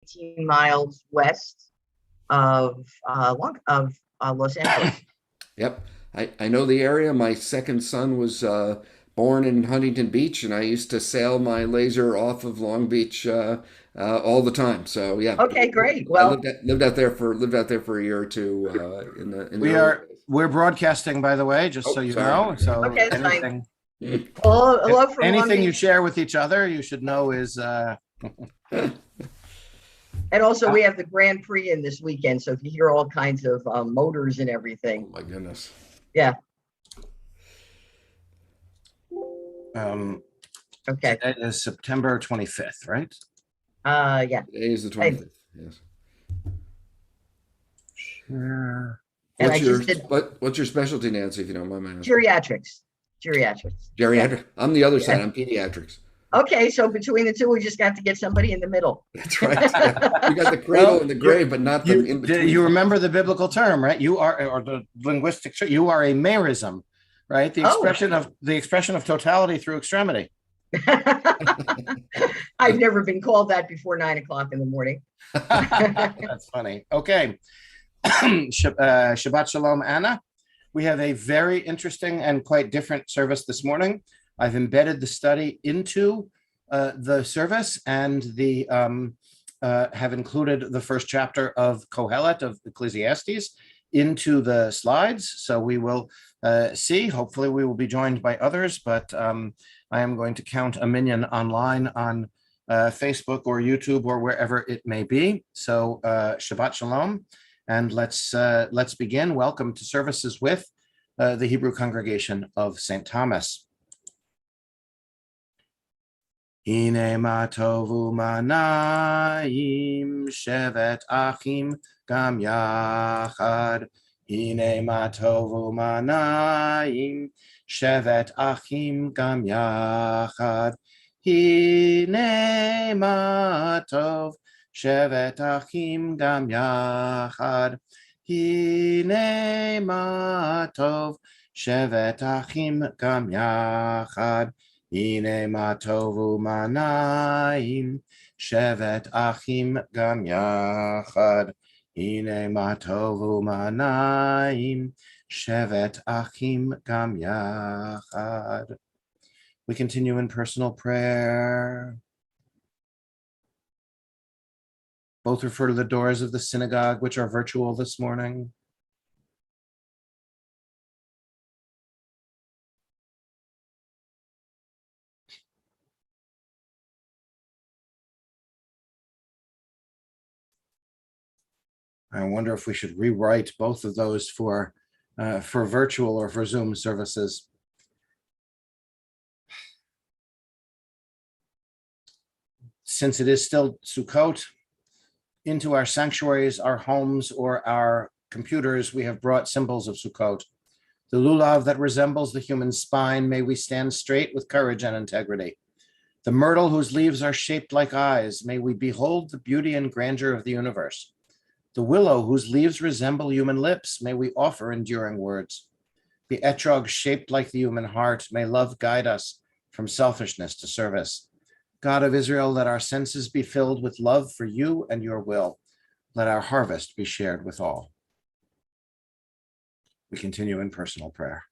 18 miles west of Los Angeles. Yep. I know the area. My second son was born in Huntington Beach, and I used to sail my laser off of Long Beach all the time. So yeah, Okay, great. I Well, lived out there for a year or two in the We early are days. we're broadcasting, by the way, just so Oh, you sorry. know. So okay, that's fine. anything Hello from Long anything you Beach. share with each other, you should know is And also, we have the Grand Prix in this weekend. So if you hear all kinds of motors and Oh everything, my goodness. yeah. um Okay. today is September 25th, right? Yeah. Today is the And, 25th. Yes. Sure. and What's I your just did what's your specialty, Nancy, if you don't mind my asking? geriatrics. Geriatrics. Yeah. Geriatric. I'm the other side. Yeah. I'm pediatrics. Okay. So between the two, we just got to get somebody in the middle. That's right. Yeah. You got the cradle Well, and the grave, but not the in you between. remember the biblical term, right? You are, or the linguistic term, you are a merism, right? The Oh, expression of totality through extremity. I've never been called that before 9 o'clock in the morning. That's funny. Okay. Shabbat Shalom, Anna. We have a very interesting and quite different service this morning. I've embedded the study into the service and the have included the first chapter of Kohelet of Ecclesiastes into the slides. So we will see. Hopefully, we will be joined by others, but I am going to count a minion online on Facebook or YouTube or wherever it may be. So Shabbat Shalom. And let's begin. Welcome to services with the Hebrew congregation of St. Thomas. Hine ma tovu manayim shevet achim gam yachad. Hine ma tovu manayim shevet achim gam yachad. Hine ma tov shevet achim gam yachad. Hine ma tov shevet achim gam yachad. Hine ma tovu manayim shevet achim gam yachad. Hine ma tovu manayim shevet achim gam yachad. We continue in personal prayer. Both refer to the doors of the synagogue, which are virtual this morning. I wonder if we should rewrite both of those for virtual or for Zoom services. Since it is still Sukkot, into our sanctuaries, our homes, or our computers, we have brought symbols of Sukkot. The lulav that resembles the human spine, may we stand straight with courage and integrity. The myrtle whose leaves are shaped like eyes, may we behold the beauty and grandeur of the universe. The willow whose leaves resemble human lips, may we offer enduring words. The etrog shaped like the human heart, may love guide us from selfishness to service. God of Israel, let our senses be filled with love for you and your will. Let our harvest be shared with all. We continue in personal prayer.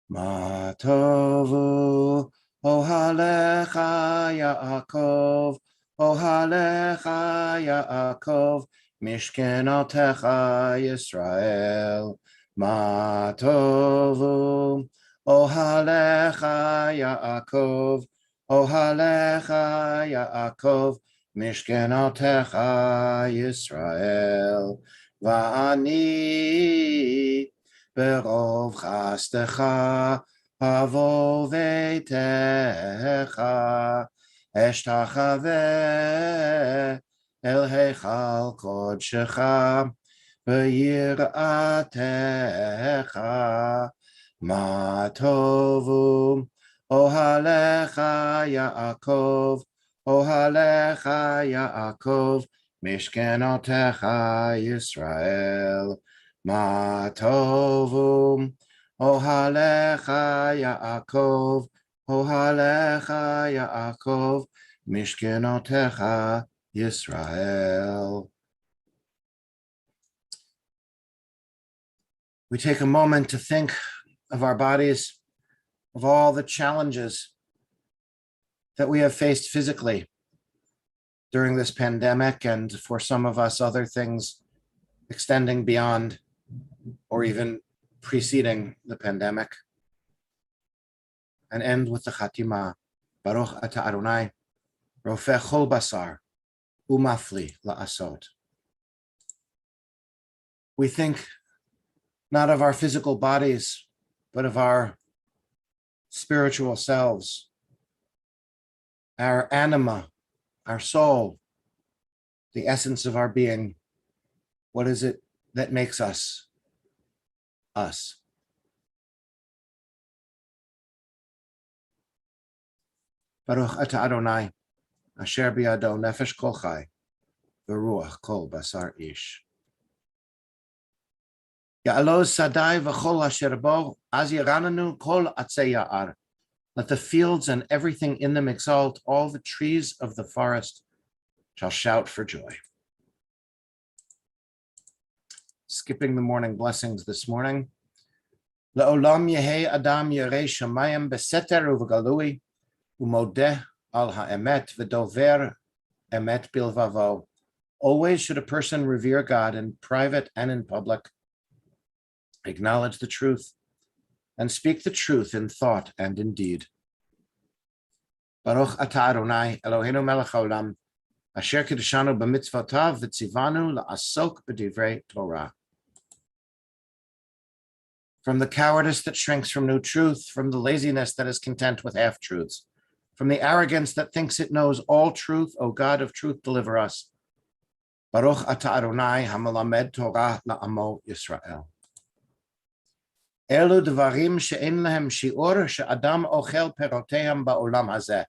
Ma tovu ohalecha Yaakov, ohalecha Yaakov, mishkenotecha Yisrael. Ma tovu ohalecha Yaakov, ohalecha Yaakov, mishkenotecha Yisrael. Va'ani ברוב חסדך אבוא ביתך, אשתחווה אל היכל קודשך ביראתך. מה טובו אוהליך יעקב, Ohalecha Yaakov, Mishkenotecha Yisrael, Ma Tovu. Ohalecha Yaakov, Ohalecha Yaakov, Mishkenotecha Yisrael. We take a moment to think of our bodies, of all the challenges that we have faced physically during this pandemic, and for some of us, other things extending beyond or even preceding the pandemic. And end with the Chatima. Baruch Ata Adonai, Rofeh Chol Basar, Umafli La'asot. We think not of our physical bodies, but of our spiritual selves, our anima, our soul, the essence of our being. What is it that makes us us? Baruch Ata Adonai, Asher Biado Nefesh Kol Chai, V'Ruach Kol Basar Ish. Ya'aloz Sadai V'Chol Asher Bo, Az Yirananu Kol Atzei Ya'ar. Let the fields and everything in them exalt, all the trees of the forest shall shout for joy. Skipping the morning blessings this morning. Le'olam Yehei Adam Yerei Shamayim Beseter U'V'Galui U'Modeh Al Ha'emet V'Dover Emet Bilvavo. Always should a person revere God in private and in public, acknowledge the truth, and speak the truth in thought and in deed. Baruch Ata Adonai Eloheinu melech haolam, asher kiddushanu b'mitzvotav v'tzivanu la'asok b'divrei Torah. From the cowardice that shrinks from new truth, from the laziness that is content with half-truths, from the arrogance that thinks it knows all truth, O God of truth, deliver us. Baruch Ata Adonai hamelamed Torah la'amo Yisrael. Elu dvarim she'en lehem shi'ur she'adam ochel peroteim ba'olam hazeh,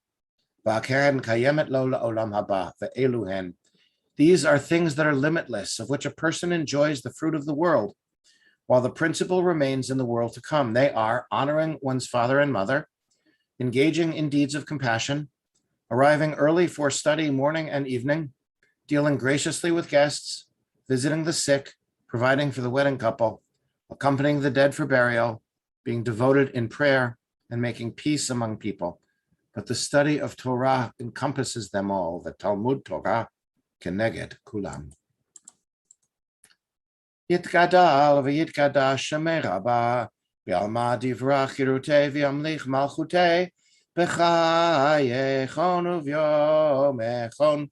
va'akeren kayemet lo la'olam haba, ve'elu hen. These are things that are limitless, of which a person enjoys the fruit of the world, while the principle remains in the world to come. They are honoring one's father and mother, engaging in deeds of compassion, arriving early for study morning and evening, dealing graciously with guests, visiting the sick, providing for the wedding couple, accompanying the dead for burial, being devoted in prayer, and making peace among people. But the study of Torah encompasses them all, the Talmud Torah keneged kulam. Yitgadal v'yitgadash Shemei Rabbah, v'alma divrach Yirutei v'yamlich malchutei, b'chayechon uvyomechon,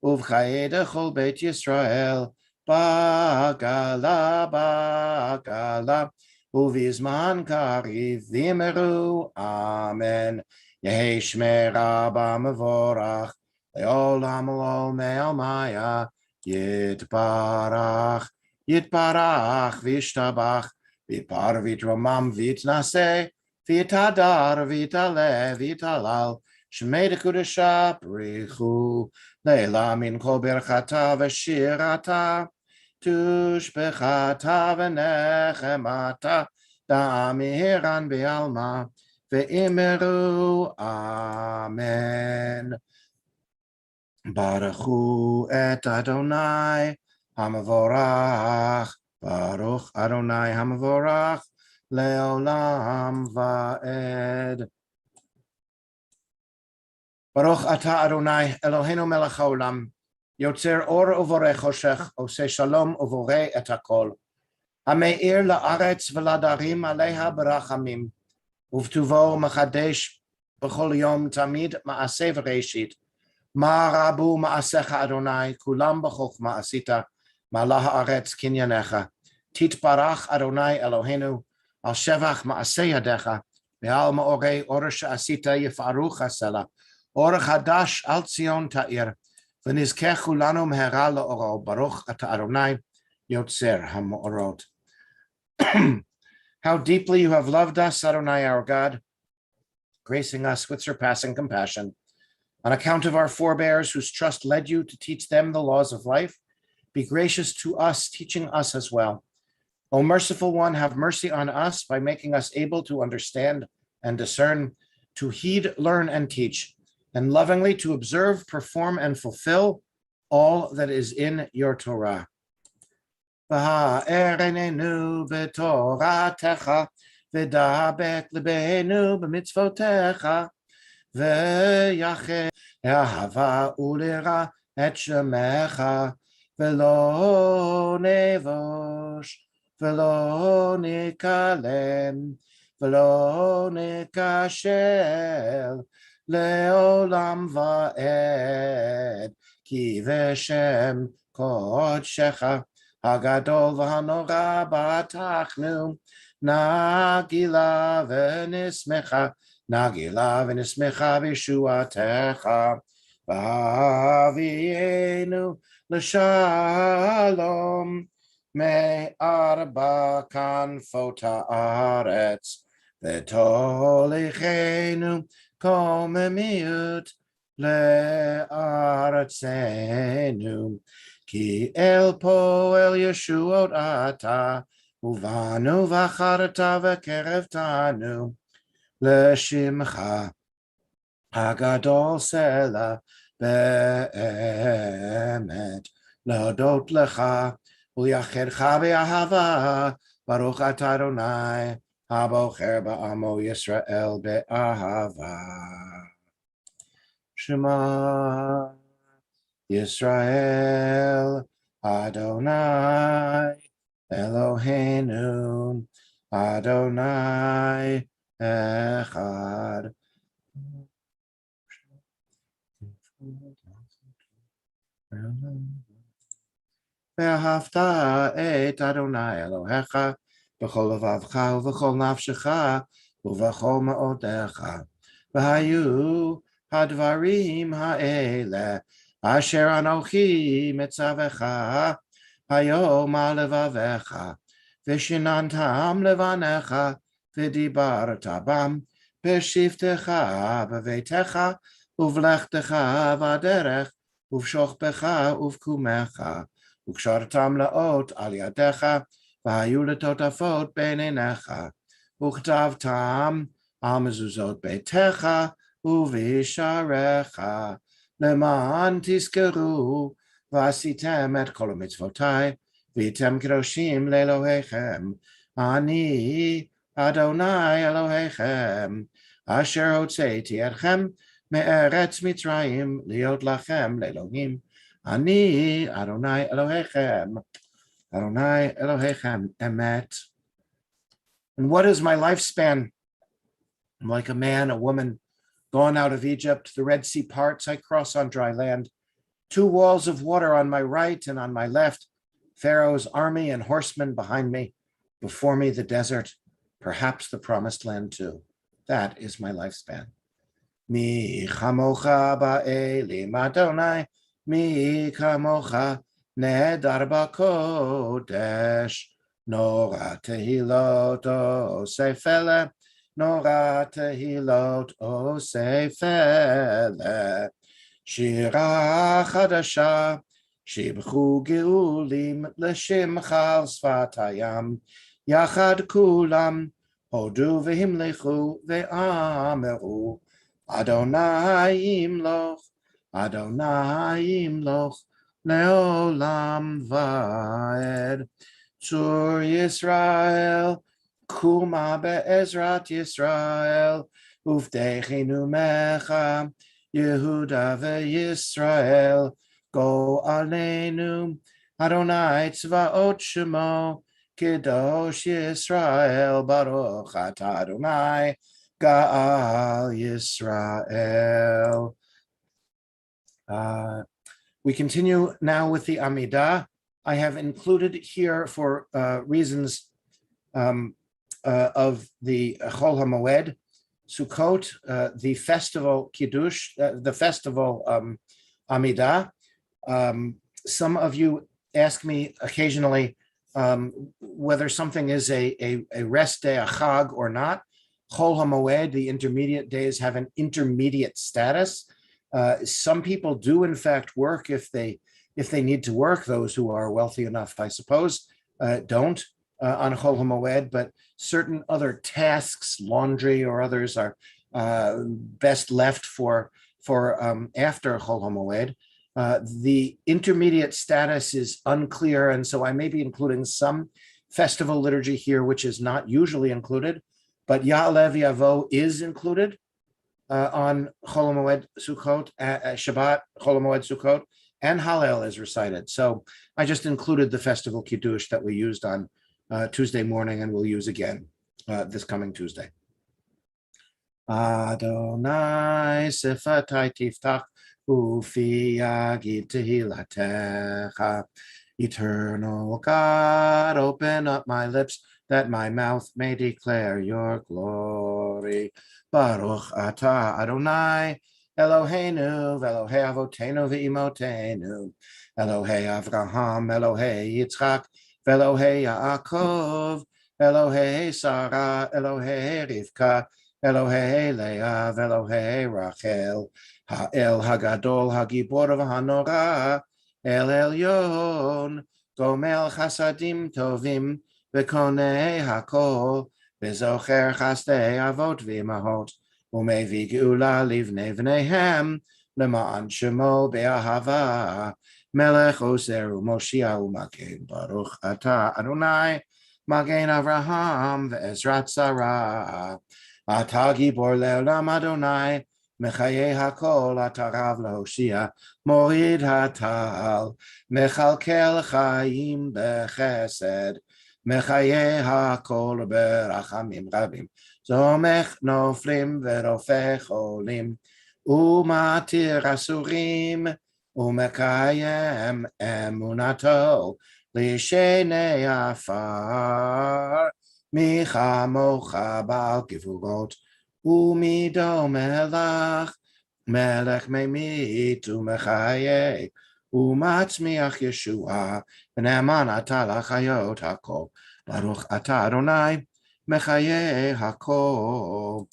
uv'chayei dechol Beit Yisrael, Bagala, Bagala, Uvizman Kariv, Vimeru, Amen. Yehi Shmei Rabba Mevorach, Leolam Ol Me'al Maya, Yitbarach, Yitbarach, Vishtabach, Vipar Vitromam Vitnase, Vitadar, Vitale, Vitalal, Shmei Dekudesha, Brichu, Leila min kol berchata v'shirata, tushbechata v'nechemata, da'amiran b'alma, ve'imeru, amen. Baruchu et Adonai hamavorach, Baruch Adonai hamavorach, leolam va'ed. Baruch Ata Adonai Eloheinu melech haolam, yotzer or uvorei choshech, oseh shalom uvorei et hakol, hameir la'aretz v'ladarim aleha berachamim, uvtuvo machadesh b'chol yom tamid ma'aseh v'reishit, ma'arabu ma'asecha Adonai, kulam b'chochma asita, ma'ala ha'aretz kinyanecha, titbarach Adonai Eloheinu, al shevach ma'aseh yadecha, ve'al ma'orei orish asita yifaruch hasela, Or Hadash al Tzion Ta'ir, v'nizkechu lanu mehera la'oro, Baruch Ata Adonai Yotzer HaMorot. How deeply you have loved us, Adonai our God, gracing us with surpassing compassion. On account of our forebears whose trust led you to teach them the laws of life, be gracious to us, teaching us as well. O merciful one, have mercy on us by making us able to understand and discern, to heed, learn, and teach, and lovingly to observe, perform, and fulfill all that is in your Torah. V'ha'erenenu b'toratecha, v'dabek lebeinu b'mitzvotecha, v'yacheh ahava ulira et shemecha, v'lo nevosh, v'lo nikalem, v'lo nikashel, le'olam va'ed, ki v'shem kodshecha, hagadol v'hanora batachnu, nagila v'nismecha, nagila v'nismecha v'shuatecha, v'avienu l'shalom, me'arba kanfot ha'aretz, v'tolichenu komemiut le'aretzenu, ki el poel yeshuot ata, uvanu v'acharata v'kerevtanu, l'shimcha hagadol sela be'emet, להודות לך ולייחדך באהבה, ברוך אתה אדוני הבוחר בעמו ישראל באהבה. שמע ישראל אדוני אלוהינו אדוני אחד. ואהבת את אדוני אלוהיך בכל לבבך ובכל נפשך ובכל מאודך. והיו הדברים האלה אשר אנוכי מצווך היום על לבביך, ושיננתם לבניך ודיברת בם בשבתך בביתך ובלכתך בדרך ובשוכבך ובקומך, וקשרתם לאות על ידיך, והיו לטוטפות בין עיניך, וכתבתם על מזוזות ביתך ובשעריך, למען תזכרו ועשיתם את כל מצוותיי, והייתם קדושים לאלוהיכם. אני אדוני אלוהיכם, אשר הוצאתי אתכם מארץ מצרים להיות לכם לאלוהים. אני אדוני אלוהיכם, אדוני אלוהיכם emet. And what is my lifespan? I'm like a man, a woman, gone out of Egypt. The Red Sea parts, I cross on dry land. 2 walls of water on my right and on my left. Pharaoh's army and horsemen behind me. Before me the desert, perhaps the promised land too. That is my lifespan. Mi chamocha ba'elim Adonai, mi kamocha nehedar b'kodesh, nora tehilot osefele, nora tehilot osefele, shira chadasha, shibchu geulim l'shimcha al sfat hayam, yachad kulam, hodu v'himlechu ve'ameru, Adonai imloch, Adonai imloch, leolam vaed. Tzur Yisrael, kuma be'ezrat Yisrael, uvdechinu mecha, Yehuda ve'Yisrael, go aleinu, Adonai tzvaot shemo, Kedosh Yisrael, Baruch atah Adonai, Ga'al Yisrael. We continue now with the Amidah. I have included here for reasons of the Chol HaMoed Sukkot, the festival Kiddush, the festival Amidah. Some of you ask me occasionally whether something is a rest day, a chag, or not. Chol HaMoed, the intermediate days, have an intermediate status. Some people do, in fact, work if they need to work. Those who are wealthy enough, I suppose, don't on Chol HaMoed, but certain other tasks, laundry or others, are best left for after Chol HaMoed. The intermediate status is unclear, and so I may be including some festival liturgy here, which is not usually included, but Ya'alev Yavo is included on Chol HaMoed Sukkot, Shabbat Chol HaMoed Sukkot, and Hallel is recited. So I just included the festival Kiddush that we used on Tuesday morning and we'll use again this coming Tuesday. Adonai Sifatai Tiftach Ufi Yagid Tehilatecha. Eternal God, open up my lips that my mouth may declare your glory. Baruch atah Adonai Eloheinu v'Elohei avotenu v'imotenu Elohei Avraham Elohei Yitzchak v'Elohei Yaakov Elohei Sarah Elohei Rivka Elohei Leah v'Elohei Rachel Ha'el Hagadol Hagibor v'Hanora El Elyon Gomel Chasadim Tovim v'Konei Hakol v'Zocher Chasdei Avot v'Imahot Umevi Geula Livnei V'neihem L'ma'an Shemo Be'ahava Melech Oser U'Moshia U'Magen Baruch Atah Adonai Magen Avraham V'Ezrat Sarah Atah Gibor Le'olam Adonai Mechaye Hakol Atarav Lahoshia Morid Hatal Mechalkel Chaim Bechesed Mechaye Hakol Berachamim Rabim Zomech Noflim Verofech Olim Umatir Asurim Umekayem Emunato Lishenei Afar Michamocha Bal Givurot Umido Melach Melech Memit Umechaye Umatzmiach Yeshua V'ne'aman Atah L'chayot Hakol Baruch Atah Adonai Mechaye Hakol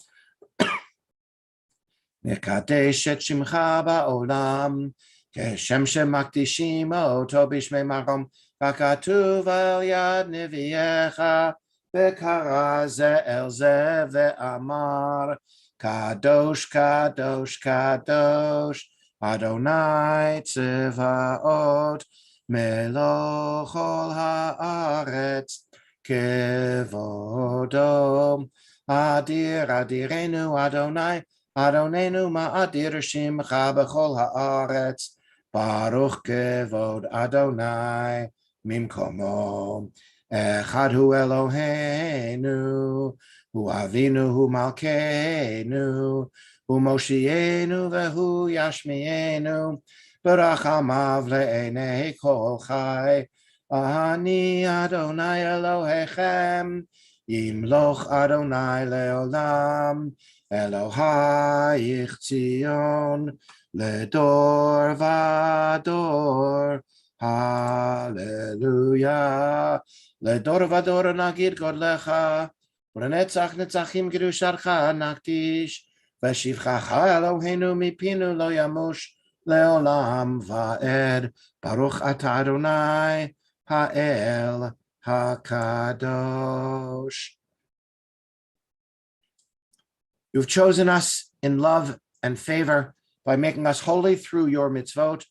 Mekadesh et Shimcha Ba'olam Keshem Shemakdishim Oto Bishmei Makom Vakatuv Al Yad Neviyecha V'kara Ze El Ze Ve'amar Kadosh Kadosh Kadosh Adonai Tzevaot Meloch Kol Haaretz Kevodo Adir Adirenu Adonai Adonenu Ma'adir Shimcha B'chol Haaretz Baruch Kevod Adonai Mimkomo Echad Hu Eloheinu Hu Avinu Hu Malkeinu Hu Moshienu Vehu Yashmienu Berachamav Le'enei Kol Chai Ani Adonai Elohechem Yimloch Adonai Leolam Elohai Zion Ledor Vador Hallelujah Ledor Vador Nagid Godlecha Ulenetzach Netzachim Gedusharcha Naktish Veshivchacha Eloheinu Mipinu Lo Yamush Leolam Va'ed Baruch Atah Adonai Ha'el HaKadosh. You've chosen us in love and favor by making us holy through your mitzvot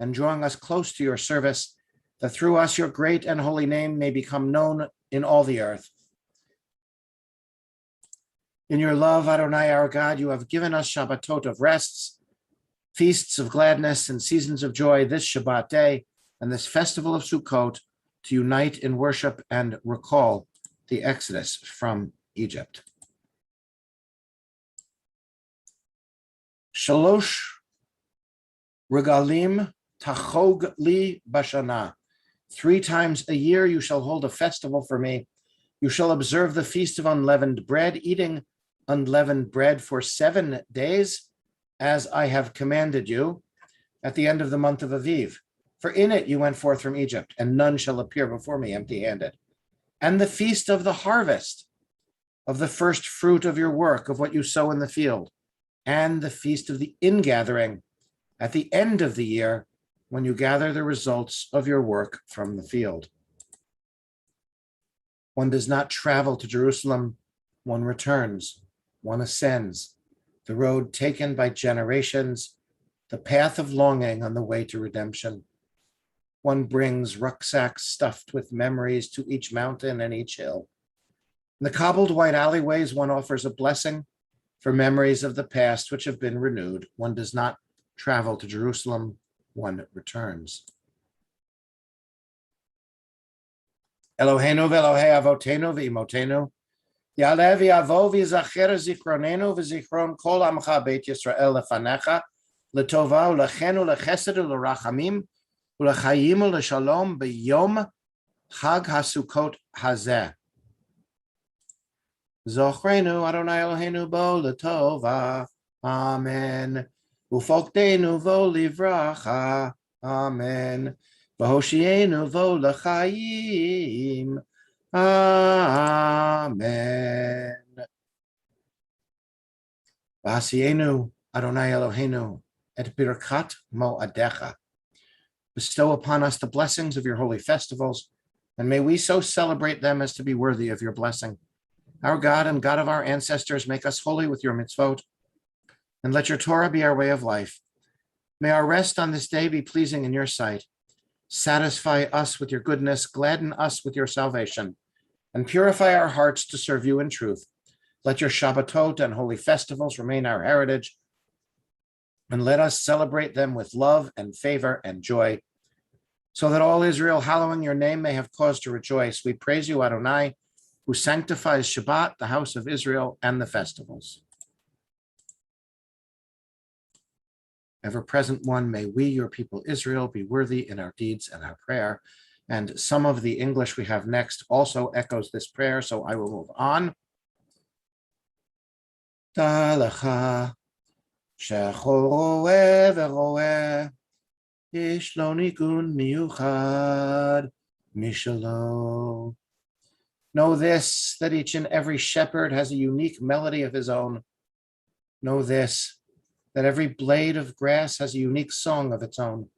and drawing us close to your service, that through us your great and holy name may become known in all the earth. In your love, Adonai, our God, you have given us Shabbatot of rests, feasts of gladness, and seasons of joy this Shabbat day and this festival of Sukkot to unite in worship and recall the Exodus from Egypt. Shalosh regalim tachog li bashana. 3 times a year you shall hold a festival for me. You shall observe the feast of unleavened bread, eating unleavened bread for 7 days, as I have commanded you, at the end of the month of Aviv. For in it you went forth from Egypt, and none shall appear before me empty-handed. And the feast of the harvest, of the first fruit of your work, of what you sow in the field, and the feast of the ingathering, at the end of the year, when you gather the results of your work from the field. One does not travel to Jerusalem, one returns, one ascends, the road taken by generations, the path of longing on the way to redemption. One brings rucksacks stuffed with memories to each mountain and each hill. In the cobbled white alleyways, one offers a blessing for memories of the past which have been renewed. One does not travel to Jerusalem, one returns. Eloheinu ve'Elohei avotenu ve'imotenu, ya'aleh v'yavo v'yizacher zichronenu v'zichron kol amcha beit Yisrael lefanecha, l'tova u'lechen u'lechesed u'lerachamim u'lechayim u'leshalom b'yom Chag HaSukkot hazeh. Zochrenu Adonai Eloheinu bo l'tova. Amen. Ufokdenu vo livracha. Amen. V'hoshienu vo l'chaim. Amen. V'hasienu Adonai Eloheinu et birkat mo'adecha. Bestow upon us the blessings of your holy festivals, and may we so celebrate them as to be worthy of your blessing. Our God and God of our ancestors, make us holy with your mitzvot, and let your Torah be our way of life. May our rest on this day be pleasing in your sight. Satisfy us with your goodness, gladden us with your salvation, and purify our hearts to serve you in truth. Let your Shabbatot and holy festivals remain our heritage, and let us celebrate them with love and favor and joy, so that all Israel, hallowing your name, may have cause to rejoice. We praise you, Adonai, who sanctifies Shabbat, the house of Israel, and the festivals. Ever-present one, may we, your people Israel, be worthy in our deeds and our prayer. And some of the English we have next also echoes this prayer, so I will move on. Ta'alecha, shechol roeh veroeh, yesh lo nigun miyuchad mishalo. Know this, that each and every shepherd has a unique melody of his own. Know this, that every blade of grass has a unique song of its own.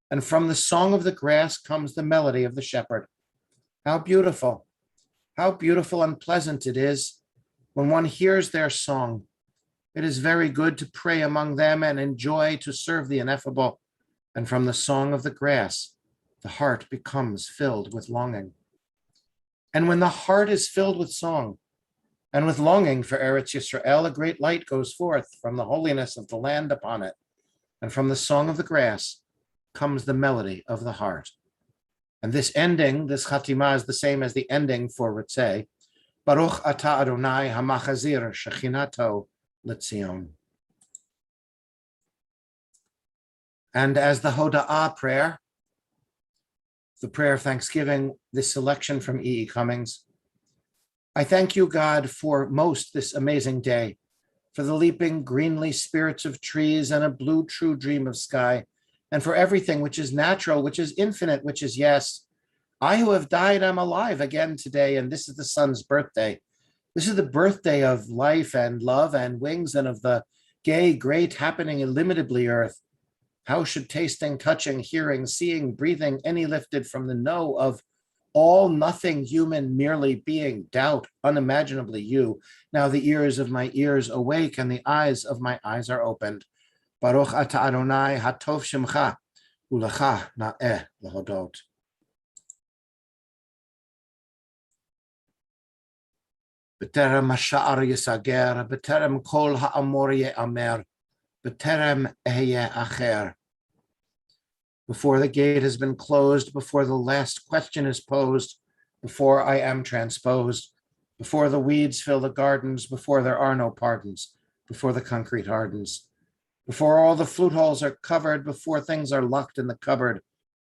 And from the song of the grass comes the melody of the shepherd. How beautiful and pleasant it is when one hears their song. It is very good to pray among them and enjoy to serve the ineffable. And from the song of the grass, the heart becomes filled with longing. And when the heart is filled with song and with longing for Eretz Yisrael, a great light goes forth from the holiness of the land upon it. And from the song of the grass comes the melody of the heart. And this ending, this Chatima, is the same as the ending for Ritzeh. Baruch atah Adonai hamachazir shechinato l'tzion. And as the Hoda'ah prayer, the prayer of thanksgiving, this selection from E.E. Cummings. I thank you, God, for this amazing day, for the leaping greenly spirits of trees and a blue true dream of sky, and for everything which is natural, which is infinite, which is yes. I who have died, I'm alive again today, and this is the sun's birthday. This is the birthday of life and love and wings and of the gay, great, happening illimitably earth. How should tasting, touching, hearing, seeing, breathing, any lifted from the no of all nothing human merely being, doubt, unimaginably you. Now the ears of my ears awake and the eyes of my eyes are opened. Baruch atah Adonai hatov shemcha ulecha na'eh lehodot. B'terem hasha'ar yisager, b'terem kol ha'amor ye'amer, b'terem ehye acher. Before the gate has been closed, before the last question is posed, before I am transposed, before the weeds fill the gardens, before there are no pardons, before the concrete hardens, before all the flute holes are covered, before things are locked in the cupboard,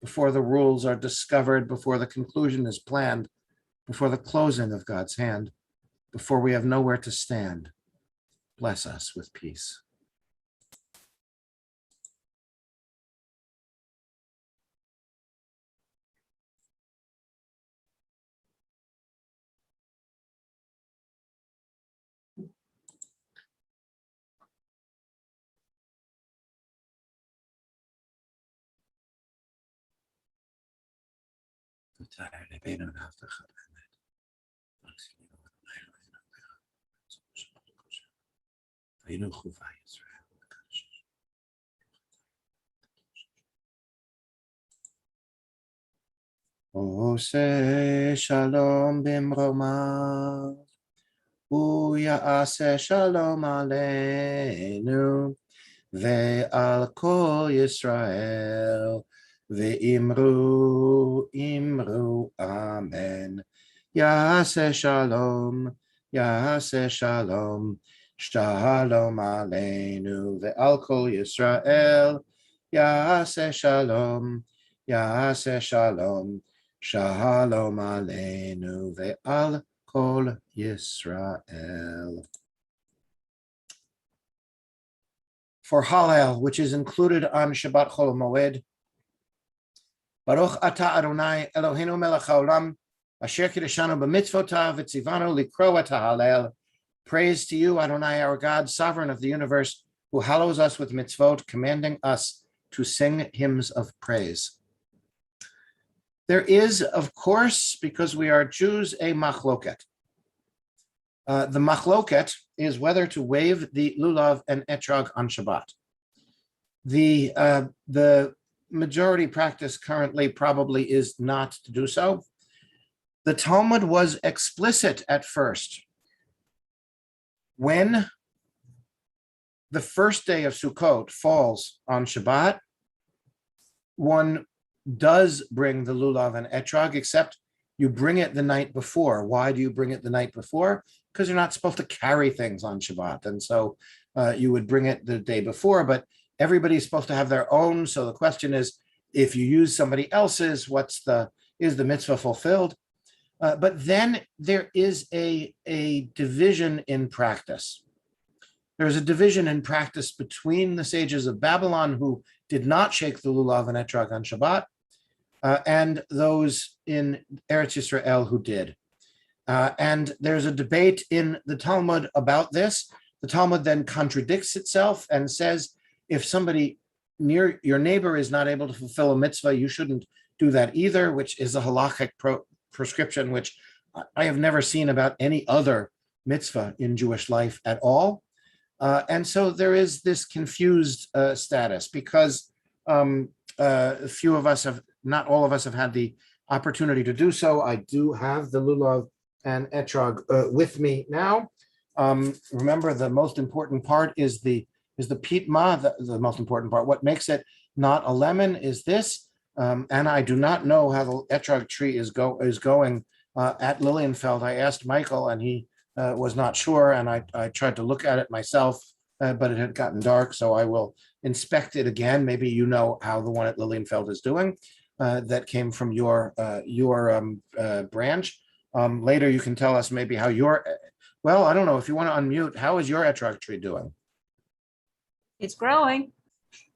before the rules are discovered, before the conclusion is planned, before the closing of God's hand, before we have nowhere to stand. Bless us with peace. Ose shalom bimroma, uyase shalom aleinu, ve'al kol Yisrael, ve'imru imru amen. Yase shalom, shalom aleinu, ve'al kol Yisrael, yase shalom, shalom aleinu ve'al kol Yisrael. For Hallel, which is included on Shabbat Chol HaMoed, Baruch Ata Adonai Eloheinu melech haolam, asher kiddushanu b'mitzvotav v'tzivanu likro et Hallel. Praise to you, Adonai, our God, sovereign of the universe, who hallows us with mitzvot, commanding us to sing hymns of praise. There is, of course, because we are Jews, a machloket. The machloket is whether to wave the lulav and etrog on Shabbat. The majority practice currently probably is not to do so. The Talmud was explicit at first. When the first day of Sukkot falls on Shabbat, one does bring the lulav and etrog, except you bring it the night before. Why do you bring it the night before? Because you're not supposed to carry things on Shabbat. And so you would bring it the day before, but everybody's supposed to have their own. So the question is, if you use somebody else's, is the mitzvah fulfilled? But then there is a division in practice. There's a division in practice between the sages of Babylon who did not shake the lulav and etrog on Shabbat, and those in Eretz Yisrael who did. And there's a debate in the Talmud about this. The Talmud then contradicts itself and says, if somebody near your neighbor is not able to fulfill a mitzvah, you shouldn't do that either, which is a halakhic prescription, which I have never seen about any other mitzvah in Jewish life at all. And so there is this confused status because a few of us have, not all of us have had the opportunity to do so. I do have the lulav and etrog with me now. Remember, the most important part is the pitma, the most important part. What makes it not a lemon is this, and I do not know how the etrog tree is going at Lilienfeld. I asked Michael, and he was not sure, and I tried to look at it myself, but it had gotten dark, so I will inspect it again. Maybe you know how the one at Lilienfeld is doing. That came from your branch. Later, you can tell us maybe how well, I don't know, if you want to unmute, how is your etrog tree doing? It's growing.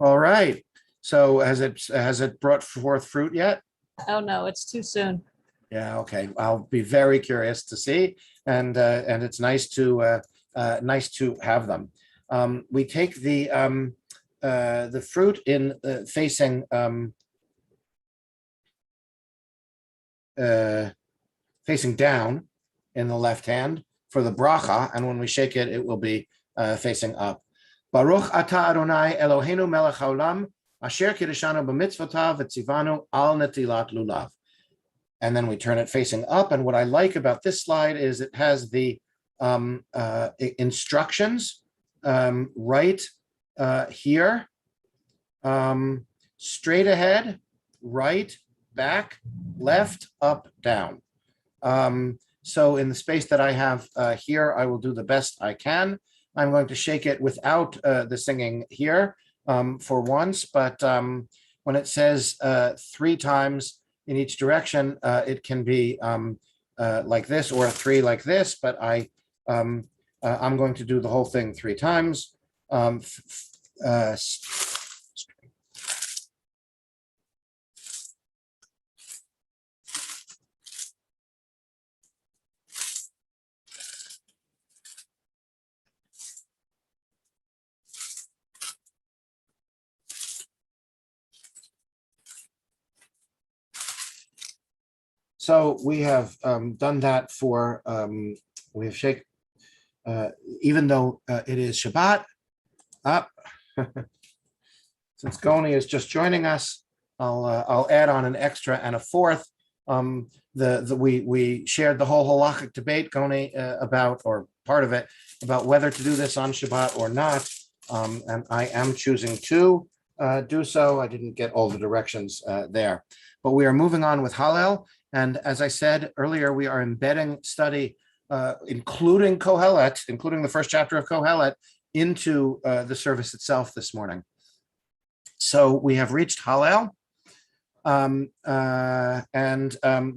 All right. So has it brought forth fruit yet? Oh, no, it's too soon. Yeah, okay. I'll be very curious to see, and it's nice to have them. We take the fruit in facing down in the left hand for the bracha, and when we shake it, it will be facing up. Baruch Ata Adonai Eloheinu melech haolam, asher kiddushanu b'mitzvotav v'tzivanu al netilat lulav. And then we turn it facing up. And what I like about this slide is it has the instructions right here, straight ahead, right, back, left, up, down. So in the space that I have here, I will do the best I can. I'm going to shake it without the singing here for once, but when it says 3 times in each direction, it can be like this or 3 like this, but I'm going to do the whole thing 3 times. So we have done that for, we have shake, even though it is Shabbat. Since Goni is just joining us, I'll add on an extra and a fourth. We shared the whole halachic debate, Goni, about, or part of it, about whether to do this on Shabbat or not. And I am choosing to do so. I didn't get all the directions there, but we are moving on with Hallel. And as I said earlier, we are embedding study, including Kohelet, including the first chapter of Kohelet, into the service itself this morning. So we have reached Hallel, and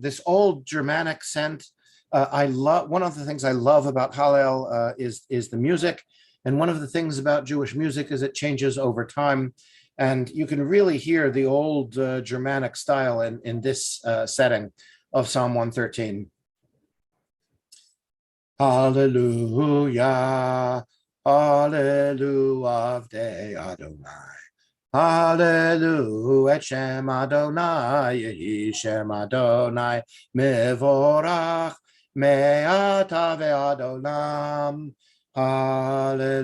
this old Germanic scent. I love, one of the things I love about Hallel is the music, and one of the things about Jewish music is it changes over time, and you can really hear the old Germanic style in this setting of Psalm 113. Hallelujah, Hallelujah, Avdei Adonai. Hallelujah, et Shem Adonai, Yehi Shem Adonai, Mevorach, Me'ata ve'ad olam. Hallelujah.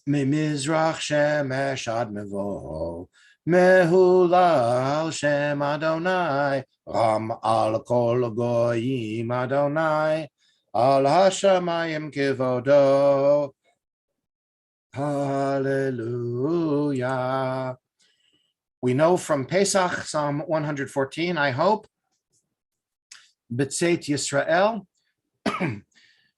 Mimizrach Shemesh ad Mevo, Mehulal Shem Adonai, Ram al kol goyim Adonai, Al hashamayim kivodo. Hallelujah. We know from Pesach, Psalm 114, I hope, B'tzeit Yisrael,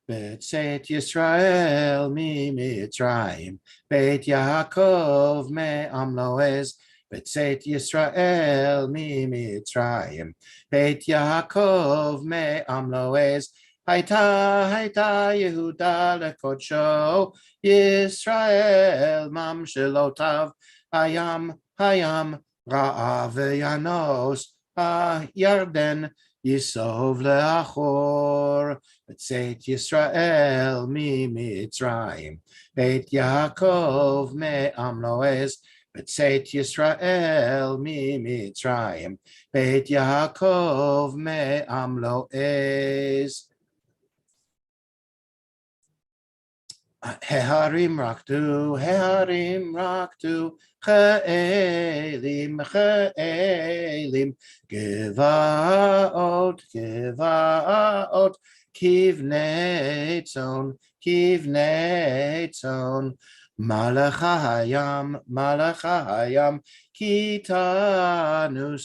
B'tzeit Yisrael mi Mitzrayim, Beit Yaakov me'am loez, B'tzeit Yisrael mi Mitzrayim, Beit Yaakov me'am loez, Hayta Yehuda lekodsho, Yisrael mamshelotav, Hayam ra'av yanos, Yarden Yisov leachor, B'tzeit Yisrael mi Mitzrayim, Beit Yaakov me'am loez, B'tzeit Yisrael mi Mitzrayim, Beit Yaakov me'am loez. Heharim raktu, che'elim, gevaot, kivnei tzon, malachayam, kitanus,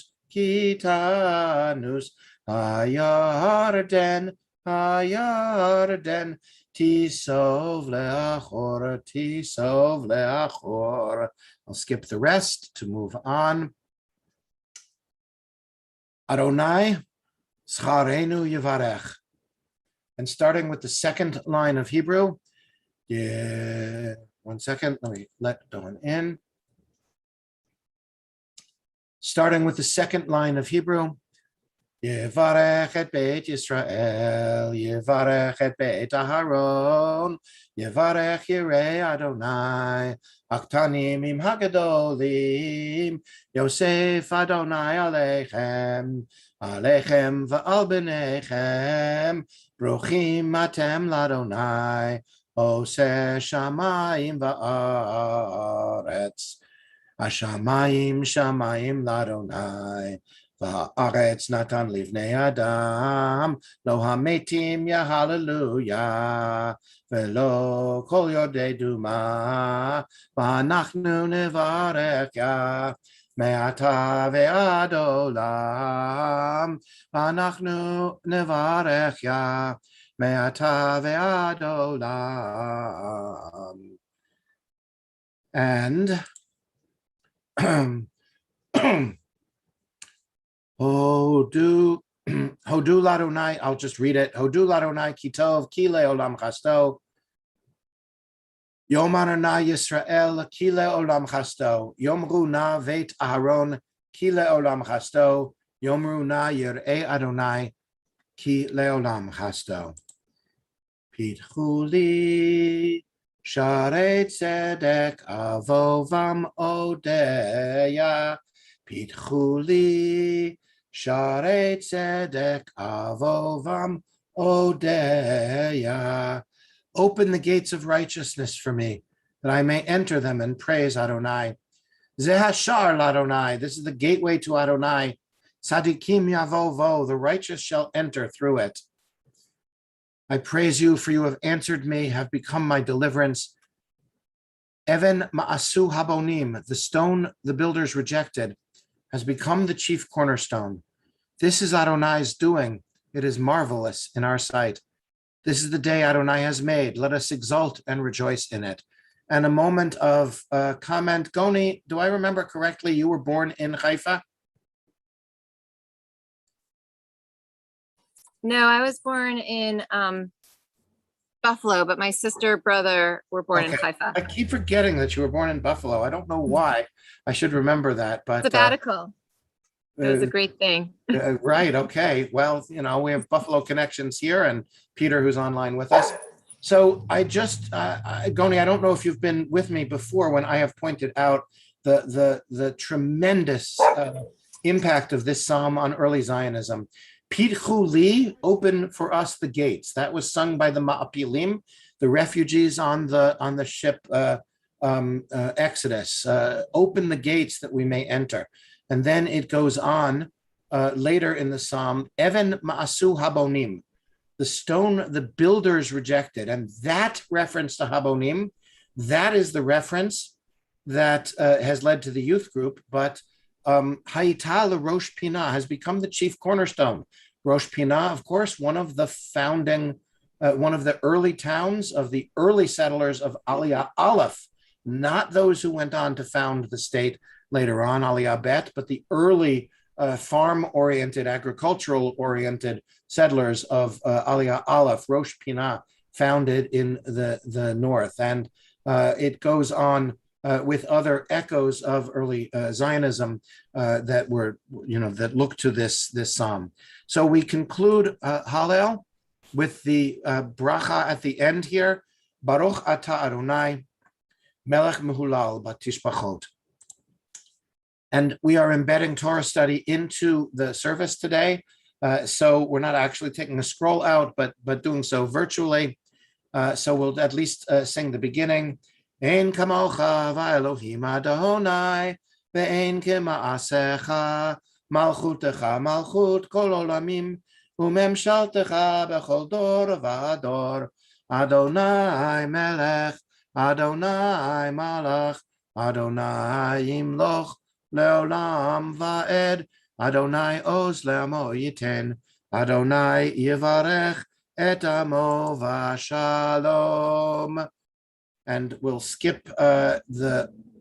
hayarden, Tisov leachor. I'll skip the rest to move on. Adonai, scharenu yivarech. And starting with the second line of Hebrew, one second, let me let Dawn in. Starting with the second line of Hebrew, Yevarech et Beit Yisrael, Yevarech et Beit Aharon, Yevarech Yirei Adonai, Aktanim im Hagadolim, Yosef Adonai Aleichem, Aleichem va'al b'neichem, Bruchim atem l'Adonai, Oseh shamayim va'aretz, Hashamayim l'Adonai, Va'aretz natan livnei adam, lo hametim ya hallelujah, velo kol yodei duma, va'anachnu nevarech ya, me'ata ve'ad olam, va'anachnu nevarech ya, me'ata ve'ad olam. And Hodu Ladonai, I'll just read it. Hodu Ladonai kitov kile olam chasto. Yom Adonai Yisrael kile olam chasto. Yomru na veit Aharon kile olam chasto. Yomru na yirei Adonai kile olam chasto. Pitchuli Sharei tzedek avovam odeya. Pitchu li. Sharei tzedek avovam odeya. Open the gates of righteousness for me, that I may enter them and praise Adonai. Zeh hashar l'Adonai. This is the gateway to Adonai. Tzadikim yavovo. The righteous shall enter through it. I praise you, for you have answered me, have become my deliverance. Even ma'asu habonim, the stone the builders rejected, has become the chief cornerstone. This is Adonai's doing. It is marvelous in our sight. This is the day Adonai has made. Let us exult and rejoice in it. And a moment of comment. Goni, do I remember correctly? You were born in Haifa? No, I was born in Buffalo, but my sister, brother were born in Haifa. I keep forgetting that you were born in Buffalo. I don't know why. I should remember that. But Sabbatical. It was a great thing. Right. Okay. Well, we have Buffalo connections here, and Peter, who's online with us. So I just, Goni, I don't know if you've been with me before when I have pointed out the tremendous impact of this psalm on early Zionism. Pitchu li, open for us the gates. That was sung by the Ma'apilim, the refugees on the ship Exodus. Open the gates that we may enter. And then it goes on later in the psalm, Even ma'asu habonim, the stone the builders rejected. And that reference to habonim, that is the reference that has led to the youth group. But Hayita Rosh Pinah has become the chief cornerstone. Rosh Pinah, of course, one of the early towns of the early settlers of Aliyah Aleph, not those who went on to found the state later on, Aliyah Bet, but the early farm-oriented, agricultural-oriented settlers of Aliyah Aleph, Rosh Pinah, founded in the north. And it goes on with other echoes of early Zionism that were, that look to this psalm. So we conclude Hallel with the bracha at the end here. Baruch Ata Adonai, Melech Mehulal Batishbachot. And we are embedding Torah study into the service today. So we're not actually taking a scroll out, but doing so virtually. So we'll at least sing the beginning. Ein kamocha va'elohim Adonai, ve'ein kema'asecha, malchutecha malchut kol olamim, u'memshaltecha bechol dor v'ador. Adonai melech, Adonai malach, Adonai yimloch, leolam va'ed, Adonai oz le'amo yiten, Adonai yivarech et amo v'shalom. And we'll skip the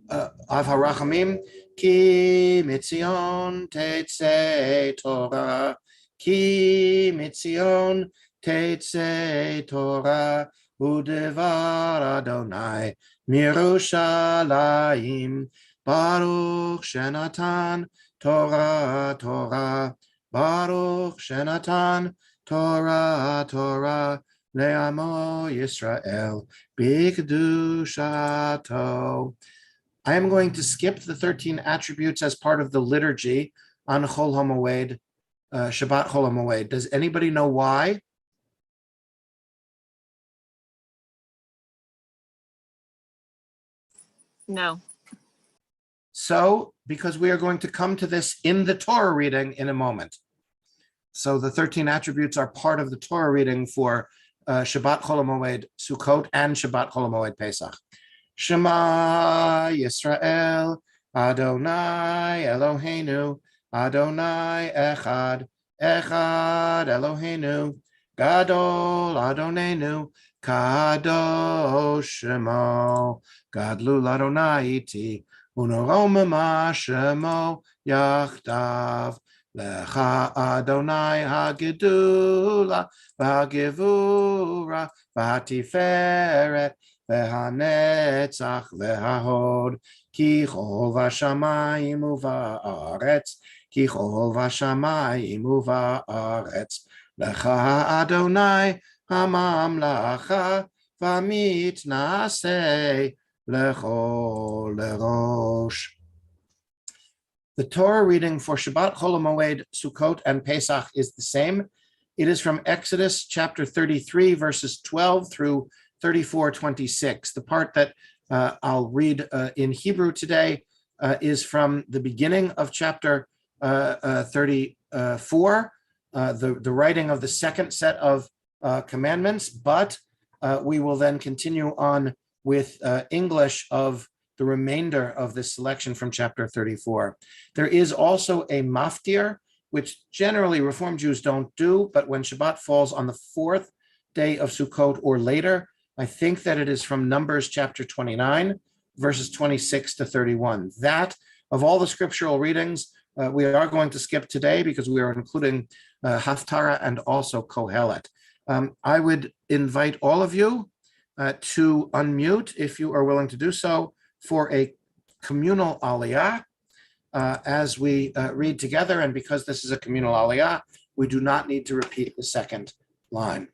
Av HaRachamim. Ki mitzion tetzei Torah, ki mitzion tetzei Torah, udevar Adonai mirushalayim, Baruch shenatan Torah Torah, Baruch shenatan Torah Torah, Le'amo Yisrael b'kedushato. I am going to skip the 13 attributes as part of the liturgy on Chol HaMoed, Shabbat Chol HaMoed. Does anybody know why? No. So, because we are going to come to this in the Torah reading in a moment. So the 13 attributes are part of the Torah reading for Shabbat Chol HaMoed Sukkot and Shabbat Chol HaMoed Pesach. Shema Yisrael, Adonai Eloheinu, Adonai Echad, Echad Eloheinu, Gadol Adonenu, Kadosh Shemo, Gadlul Adonai iti, Unoromema Shemo Yachdav. Lecha Adonai hagedula v'hagevura v'hatiferet v'hanetzach v'hahod ki chol v'shamayim u'va'aretz ki chol v'shamayim u'va'aretz Lecha Adonai hamamlacha bamit naaseh lechol lerosh. The Torah reading for Shabbat Chol HaMoed Sukkot and Pesach is the same. It is from Exodus chapter 33, verses 12 through 34:26. The part that I'll read in Hebrew today is from the beginning of chapter 34, the writing of the second set of commandments, but we will then continue on with English of the remainder of this selection from chapter 34. There is also a maftir, which generally Reform Jews don't do, but when Shabbat falls on the fourth day of Sukkot or later, I think that it is from Numbers chapter 29, verses 26 to 31. That, of all the scriptural readings, we are going to skip today because we are including Haftarah and also Kohelet. I would invite all of you to unmute, if you are willing to do so, for a communal aliyah as we read together. And because this is a communal aliyah, we do not need to repeat the second line.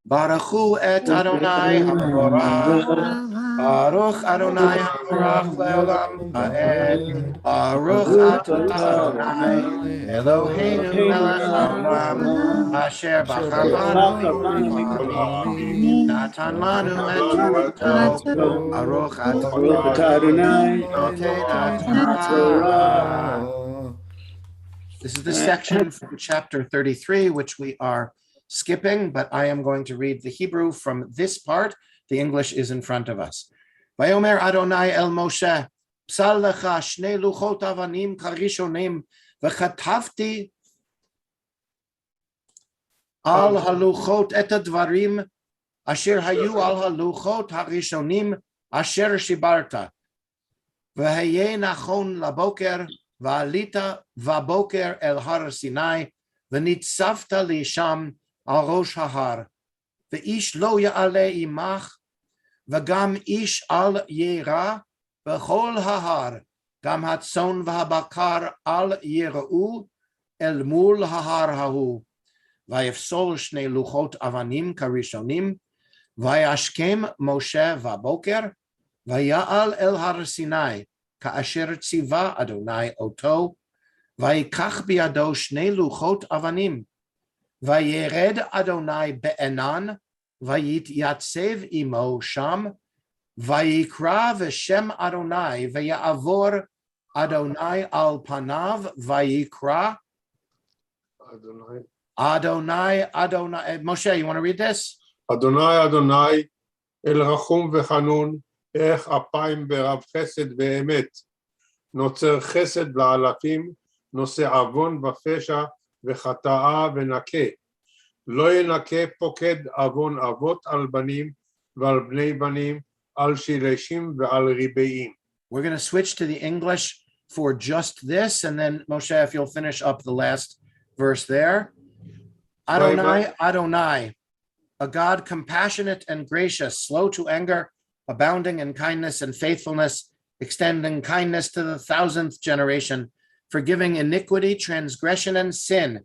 Baruchu et Adonai HaMorach, Baruch Adonai HaMorach le'olam ha'ed, Baruch Adonai Eloheinu melech haolam, asher b'chamanu natan lanu et Torah, Baruch Adonai notei Torah. This is the section from chapter 33, which we are skipping, but I am going to read the Hebrew from this part. The English is in front of us. Vayomer Adonai el Moshe, psal lecha shnei luchot avanim karishonim, v'chatavti al haluchot et advarim, asher hayu al haluchot harishonim, asher shibarta. V'hayeh nachon laboker, v'alita v'boker el har Sinai, v'nitzavta li sham al rosh hahar, ve'ish lo ya'ale imach, v'gam ish al yera, v'chol hahar, gam hatzon v'habakar al yera'u, el mul hahar hahu, v'yefsol shnei luchot avanim karishonim, v'yashkem Moshe v'boker, v'ya'al el har Sinai, ka'asher tziva Adonai oto, v'yikach biado shnei luchot avanim, Vayered Adonai be'enan, vayityasev imo sham, vayikra v'shem Adonai, vayavor Adonai al panav, vayikra Adonai. Moshe, you want to read this? Adonai, el rachum v'chanun, ech apayim berav chesed ve'emet, notzer chesed la'alafim, nose avon v'fesha, וחטאה ונקה, לא ינקה פוקד עוון אבות על בנים ועל בני בנים, על שילשים ועל ריבעים. We're going to switch to the English for just this, and then Moshe, if you'll finish up the last verse there. Adonai, Adonai, a God compassionate and gracious, slow to anger, abounding in kindness and faithfulness, extending kindness to the 1,000th generation, forgiving iniquity, transgression, and sin.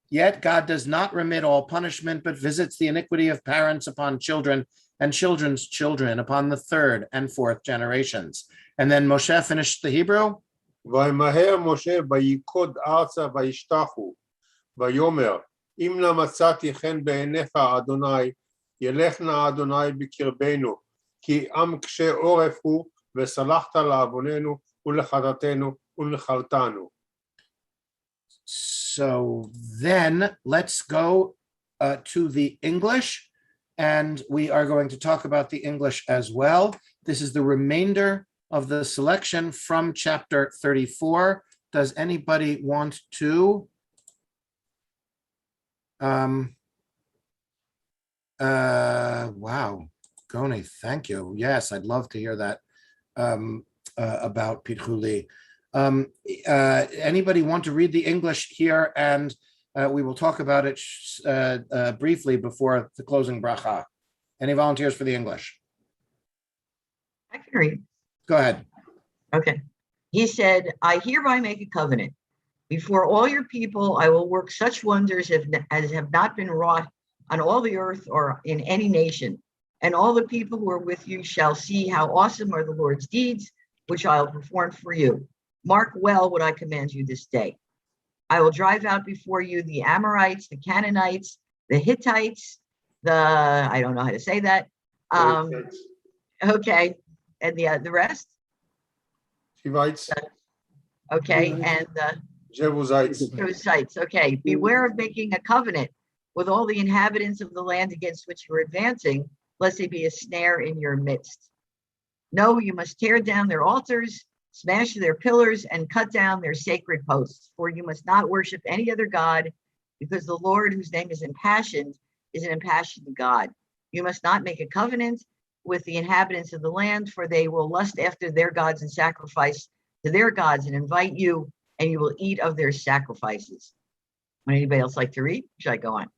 Yet God does not remit all punishment, but visits the iniquity of parents upon children and children's children upon the 3rd and 4th generations. And then Moshe finished the Hebrew. וימהר משה ויקוד ארצה וישתחו, ויאמר, אם נא מצאתי חן בעיניך אדוני, ילך נא אדוני בקרבנו, כי עם קשה עורף הוא, וסלחת לעווננו ולחטאתנו ולנחלתנו. So then let's go to the English, and we are going to talk about the English as well. This is the remainder of the selection from chapter 34. Does anybody want to? Wow, Goni, thank you. Yes, I'd love to hear that about Pitchuli. Anybody want to read the English here, and we will talk about it briefly before the closing bracha. Any volunteers for the English? I can read. Go ahead. Okay. He said, I hereby make a covenant. Before all your people, I will work such wonders as have not been wrought on all the earth or in any nation, And all the people who are with you shall see how awesome are the Lord's deeds, which I will perform for you. Mark well what I command you this day. I will drive out before you the Amorites, the Canaanites, the Hittites, I don't know how to say that. Okay, and the rest. Hivites, Okay, and Jebusites, Jebusites. Okay, beware of making a covenant with all the inhabitants of the land against which you are advancing, lest they be a snare in your midst. No, you must tear down their altars, smash their pillars, and cut down their sacred posts. For you must not worship any other God, because the Lord, whose name is impassioned, is an impassioned God. You must not make a covenant with the inhabitants of the land, for they will lust after their gods and sacrifice to their gods and invite you, and you will eat of their sacrifices. Would anybody else like to read? Should I go on?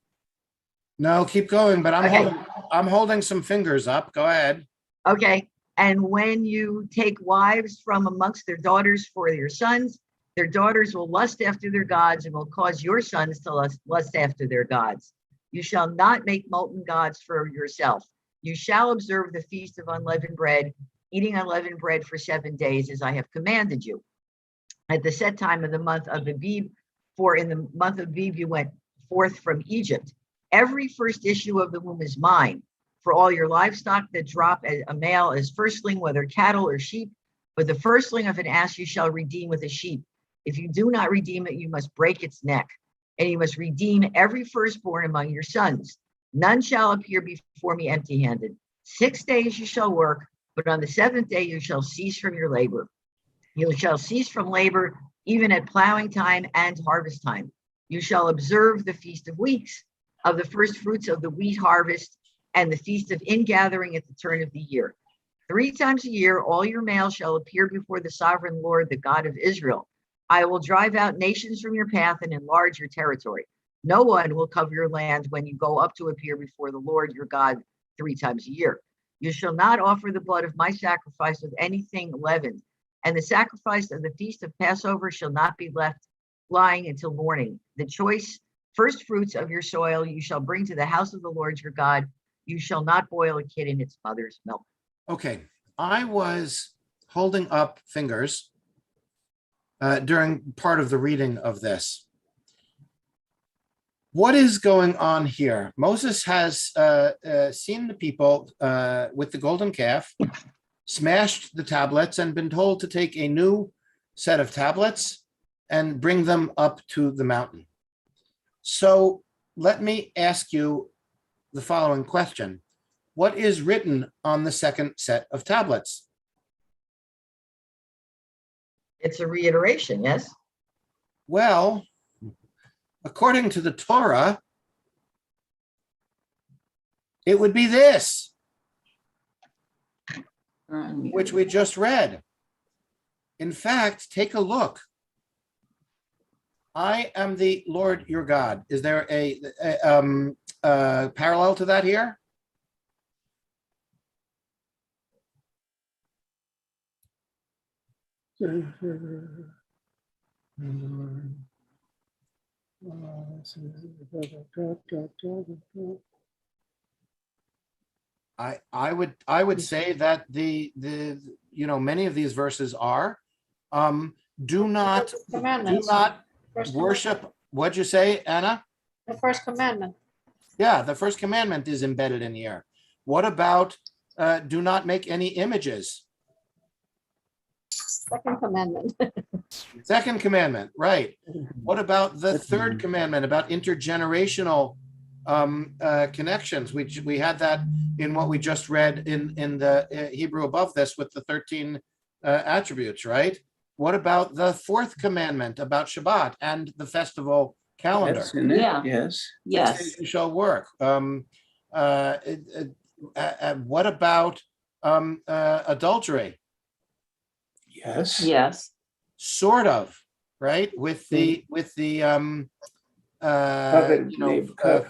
No, keep going, but Okay. I'm holding some fingers up. Go ahead. Okay. And when you take wives from amongst their daughters for your sons, their daughters will lust after their gods and will cause your sons to lust after their gods. You shall not make molten gods for yourself. You shall observe the feast of unleavened bread, eating unleavened bread for 7 days, as I have commanded you. At the set time of the month of Abib, for in the month of Abib you went forth from Egypt. Every first issue of the womb is mine. For all your livestock that drop a male as firstling, whether cattle or sheep, but the firstling of an ass you shall redeem with a sheep. If you do not redeem it, you must break its neck, and you must redeem every firstborn among your sons. None shall appear before me empty-handed. 6 days you shall work, but on the 7th day you shall cease from your labor. You shall cease from labor even at plowing time and harvest time. You shall observe the Feast of Weeks, of the first fruits of the wheat harvest, and the Feast of Ingathering at the turn of the year. 3 times a year, all your males shall appear before the sovereign Lord, the God of Israel. I will drive out nations from your path and enlarge your territory. No one will cover your land when you go up to appear before the Lord your God 3 times a year. You shall not offer the blood of my sacrifice with anything leavened, and the sacrifice of the Feast of Passover shall not be left lying until morning. The choice first fruits of your soil you shall bring to the house of the Lord your God. You shall not boil a kid in its mother's milk. Okay, I was holding up fingers during part of the reading of this. What is going on here? Moses has seen the people with the golden calf, smashed the tablets, and been told to take a new set of tablets and bring them up to the mountain. So let me ask you the following question. What is written on the second set of tablets? It's a reiteration, yes? Well, according to the Torah, it would be this, which we just read. In fact, take a look. I am the Lord your God. Is there a parallel to that here? I would say that the many of these verses are do not Commandments. First worship. What'd you say, Anna? The first commandment. Yeah, the first commandment is embedded in here. What about do not make any images? Second commandment. Second commandment, right. What about the third commandment about intergenerational connections? We had that in what we just read in the Hebrew above this with the 13 attributes, right? What about the fourth commandment about Shabbat and the festival calendar? That's in it. Yeah. Yes. 6 days you shall work. What about adultery? Yes. Yes. Sort of, right? With the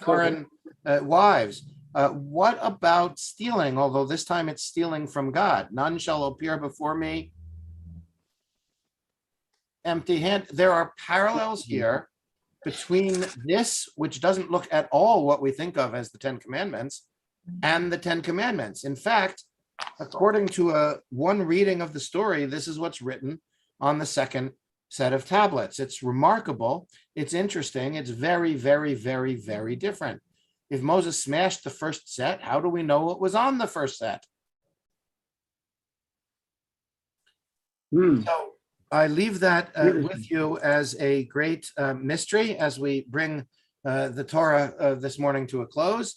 foreign wives. What about stealing? Although this time it's stealing from God. None shall appear before me empty-handed. There are parallels here between this, which doesn't look at all what we think of as the 10 Commandments, and the 10 Commandments. In fact, according to one reading of the story, this is what's written on the second set of tablets. It's remarkable. It's interesting. It's very, very, very, very different. If Moses smashed the first set, how do we know what was on the first set? So I leave that with you as a great mystery as we bring the Torah this morning to a close.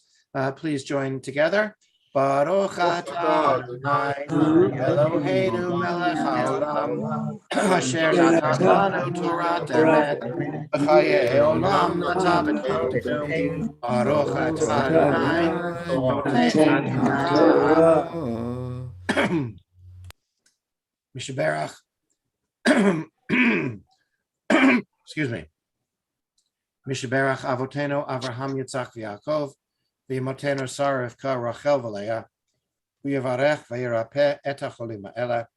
Please join together. Baruch atah Adonai Eloheinu melech haolam asher natan lanu Torah emet b'chayei olam l'tabetenu. Baruch atah Adonai Mishaberach. Excuse me. Mishaberach Avotenu Avraham Yitzchak v'Yaakov v'Yimotenu Sarah Rivka Rachel v'Leah v'Yavarech v'Yirapeh et hacholim ha'ela.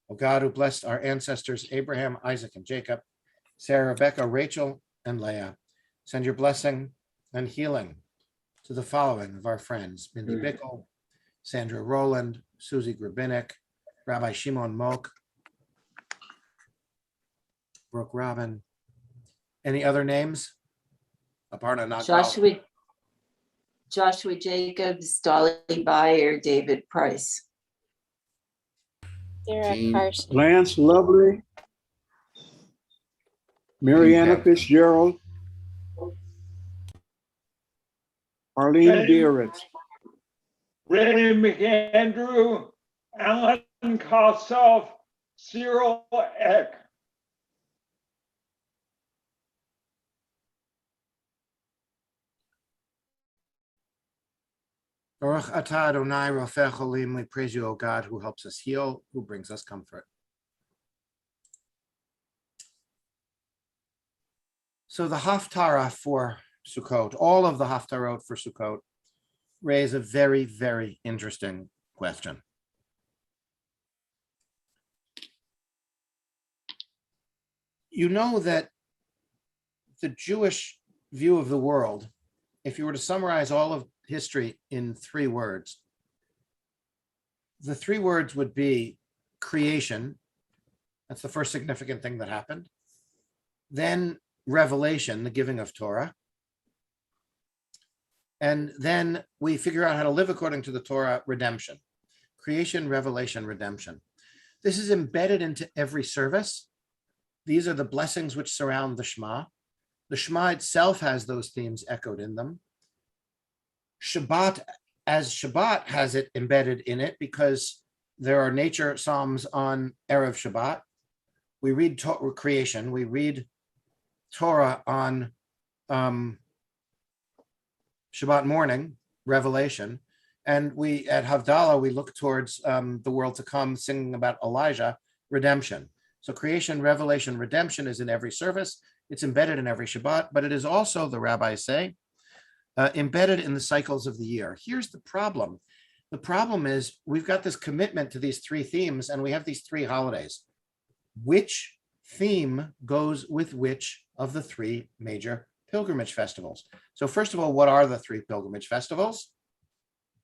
O God, who blessed our ancestors Abraham, Isaac, and Jacob, Sarah, Rebecca, Rachel, and Leah, send your blessing and healing to the following of our friends: Mindy Bickle, Sandra Rowland, Susie Grabinek, Rabbi Shimon Mok, Brooke Robin. Any other names? Aparna Nagal. Joshua Jacobs, Dolly Byer, David Price. Sarah Jean. Carson. Lance Lovely, Mariana Jean. Fitzgerald, Arlene Beerett, Randy McAndrew, Alan Kossoff, Cyril Eck. Baruch atah Adonai Rofeh Cholim. We praise you, O God, who helps us heal, who brings us comfort. So the Haftarah for Sukkot, all of the Haftarot for Sukkot, raise a very, very interesting question. You know that the Jewish view of the world, if you were to summarize all of history in 3 words, the 3 words would be creation. That's the first significant thing that happened. Then revelation, the giving of Torah. And then we figure out how to live according to the Torah, redemption. Creation, revelation, redemption. This is embedded into every service. These are the blessings which surround the Shema. The Shema itself has those themes echoed in them. Shabbat, as Shabbat has it embedded in it, because there are nature psalms on Erev Shabbat. We read creation, we read Torah on Shabbat morning, revelation, and we at Havdalah, we look towards the world to come, singing about Elijah, redemption. So creation, revelation, redemption is in every service. It's embedded in every Shabbat, but it is also, the rabbis say, embedded in the cycles of the year. Here's the problem. The problem is we've got this commitment to these 3 themes, and we have these 3 holidays. Which theme goes with which of the 3 major pilgrimage festivals? So first of all, what are the 3 pilgrimage festivals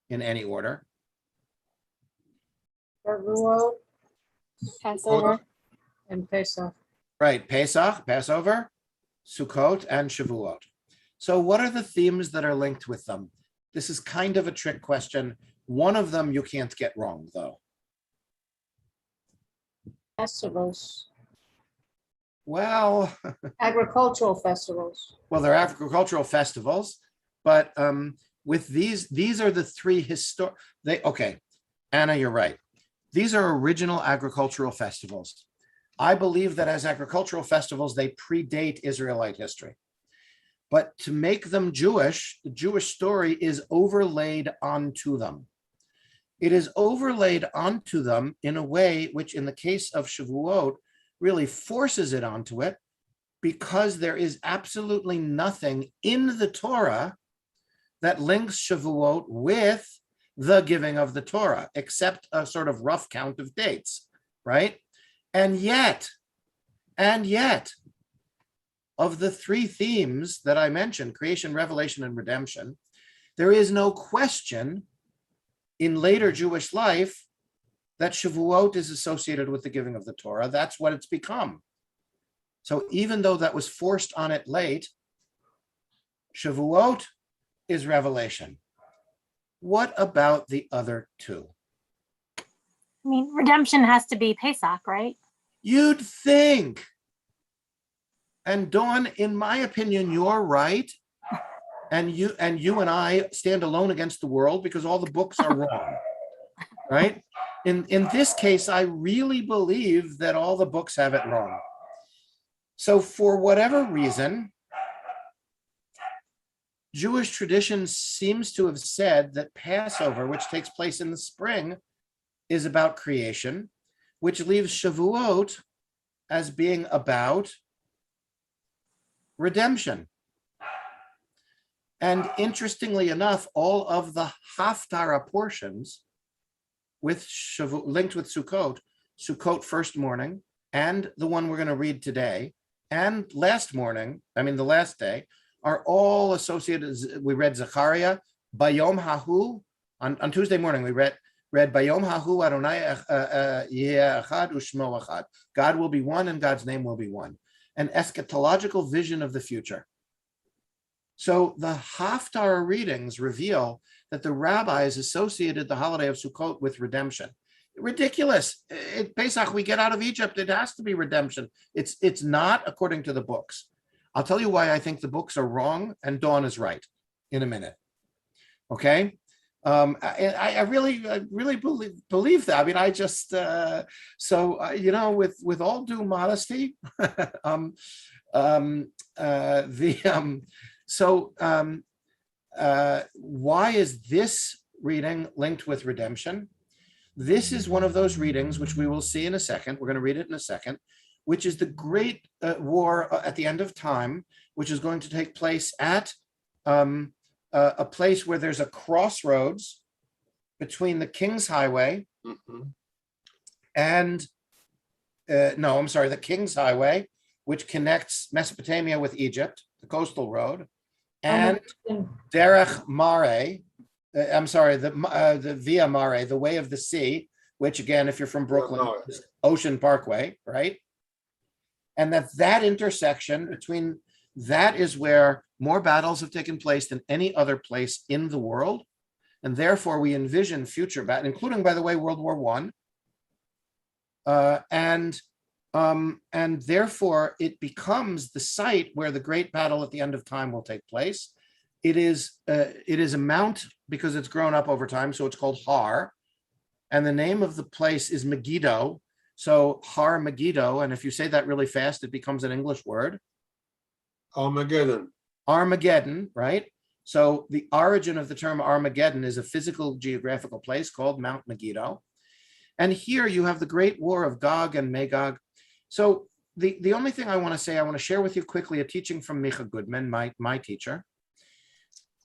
in any order? Shavuot Passover. and Pesach. Right, Pesach, Passover, Sukkot, and Shavuot. So what are the themes that are linked with them? This is kind of a trick question. One of them you can't get wrong, though. Festivals, Well, agricultural festivals. well, they're agricultural festivals, but with these are the 3 okay, Anna, you're right. These are original agricultural festivals. I believe that as agricultural festivals, they predate Israelite history. But to make them Jewish, the Jewish story is overlaid onto them. It is overlaid onto them in a way which, in the case of Shavuot, really forces it onto it, because there is absolutely nothing in the Torah that links Shavuot with the giving of the Torah, except a sort of rough count of dates, right? And yet, of the 3 themes that I mentioned, creation, revelation, and redemption, there is no question in later Jewish life that Shavuot is associated with the giving of the Torah. That's what it's become. So even though that was forced on it late, Shavuot is revelation. What about the other two? I mean, redemption has to be Pesach, right? You'd think. And Dawn, in my opinion, you're right. And you and I stand alone against the world because all the books are wrong, right? In this case, I really believe that all the books have it wrong. So for whatever reason, Jewish tradition seems to have said that Passover, which takes place in the spring, is about creation, which leaves Shavuot as being about redemption. And interestingly enough, all of the Haftarah portions with Shavuot, linked with Sukkot, Sukkot first morning, and the one we're going to read today, and last morning, the last day, are all associated. We read Zechariah, Bayom Hahu. On Tuesday morning, we read Bayom Hahu Adonai Yeh Echad Ushmo Echad. God will be one and God's name will be one. An eschatological vision of the future. So the Haftarah readings reveal that the rabbis associated the holiday of Sukkot with redemption. Ridiculous. At Pesach, we get out of Egypt. It has to be redemption. It's not according to the books. I'll tell you why I think the books are wrong and Dawn is right in a minute. Okay. I really believe that. I mean, I just, with all due modesty, why is this reading linked with redemption? This is one of those readings, which we will see in a second. We're going to read it in a second, which is the great war at the end of time, which is going to take place at a place where there's a crossroads between the King's Highway and, the King's Highway, which connects Mesopotamia with Egypt, the coastal road, and Derech Mare, the Via Mare, the Way of the Sea, which again, if you're from Brooklyn, is Ocean Parkway, right? And that intersection between that is where more battles have taken place than any other place in the world. And therefore we envision future battles, including, by the way, World War I. And therefore it becomes the site where the great battle at the end of time will take place. It is a mount because it's grown up over time, so it's called Har. And the name of the place is Megiddo. So Har Megiddo, and if you say that really fast, it becomes an English word. Armageddon. Armageddon, right? So the origin of the term Armageddon is a physical geographical place called Mount Megiddo. And here you have the great war of Gog and Magog. So the only thing I want to say, I want to share with you quickly a teaching from Micha Goodman, my teacher,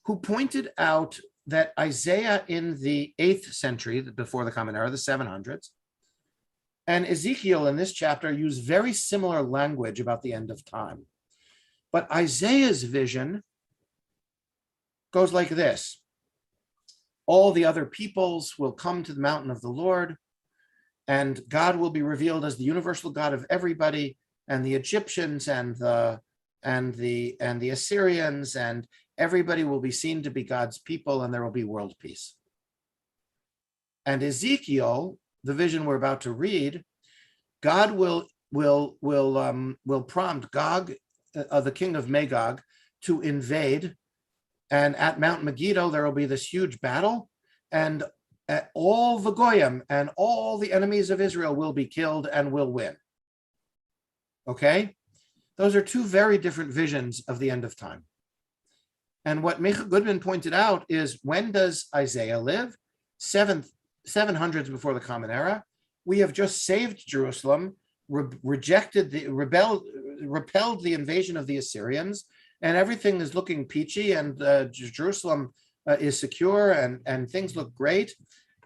who pointed out that Isaiah in the 8th century, before the Common Era, the 700s, and Ezekiel in this chapter use very similar language about the end of time. But Isaiah's vision goes like this. All the other peoples will come to the mountain of the Lord, and God will be revealed as the universal God of everybody, and the Egyptians and the Assyrians, and everybody will be seen to be God's people, and there will be world peace. And Ezekiel, the vision we're about to read, God will prompt Gog, the king of Magog, to invade, and at Mount Megiddo there will be this huge battle, and all the Goyim and all the enemies of Israel will be killed and will win. Okay? Those are two very different visions of the end of time. And what Micha Goodman pointed out is, when does Isaiah live? 700s before the Common Era. We have just saved Jerusalem, repelled the invasion of the Assyrians, and everything is looking peachy, and Jerusalem is secure, and things look great.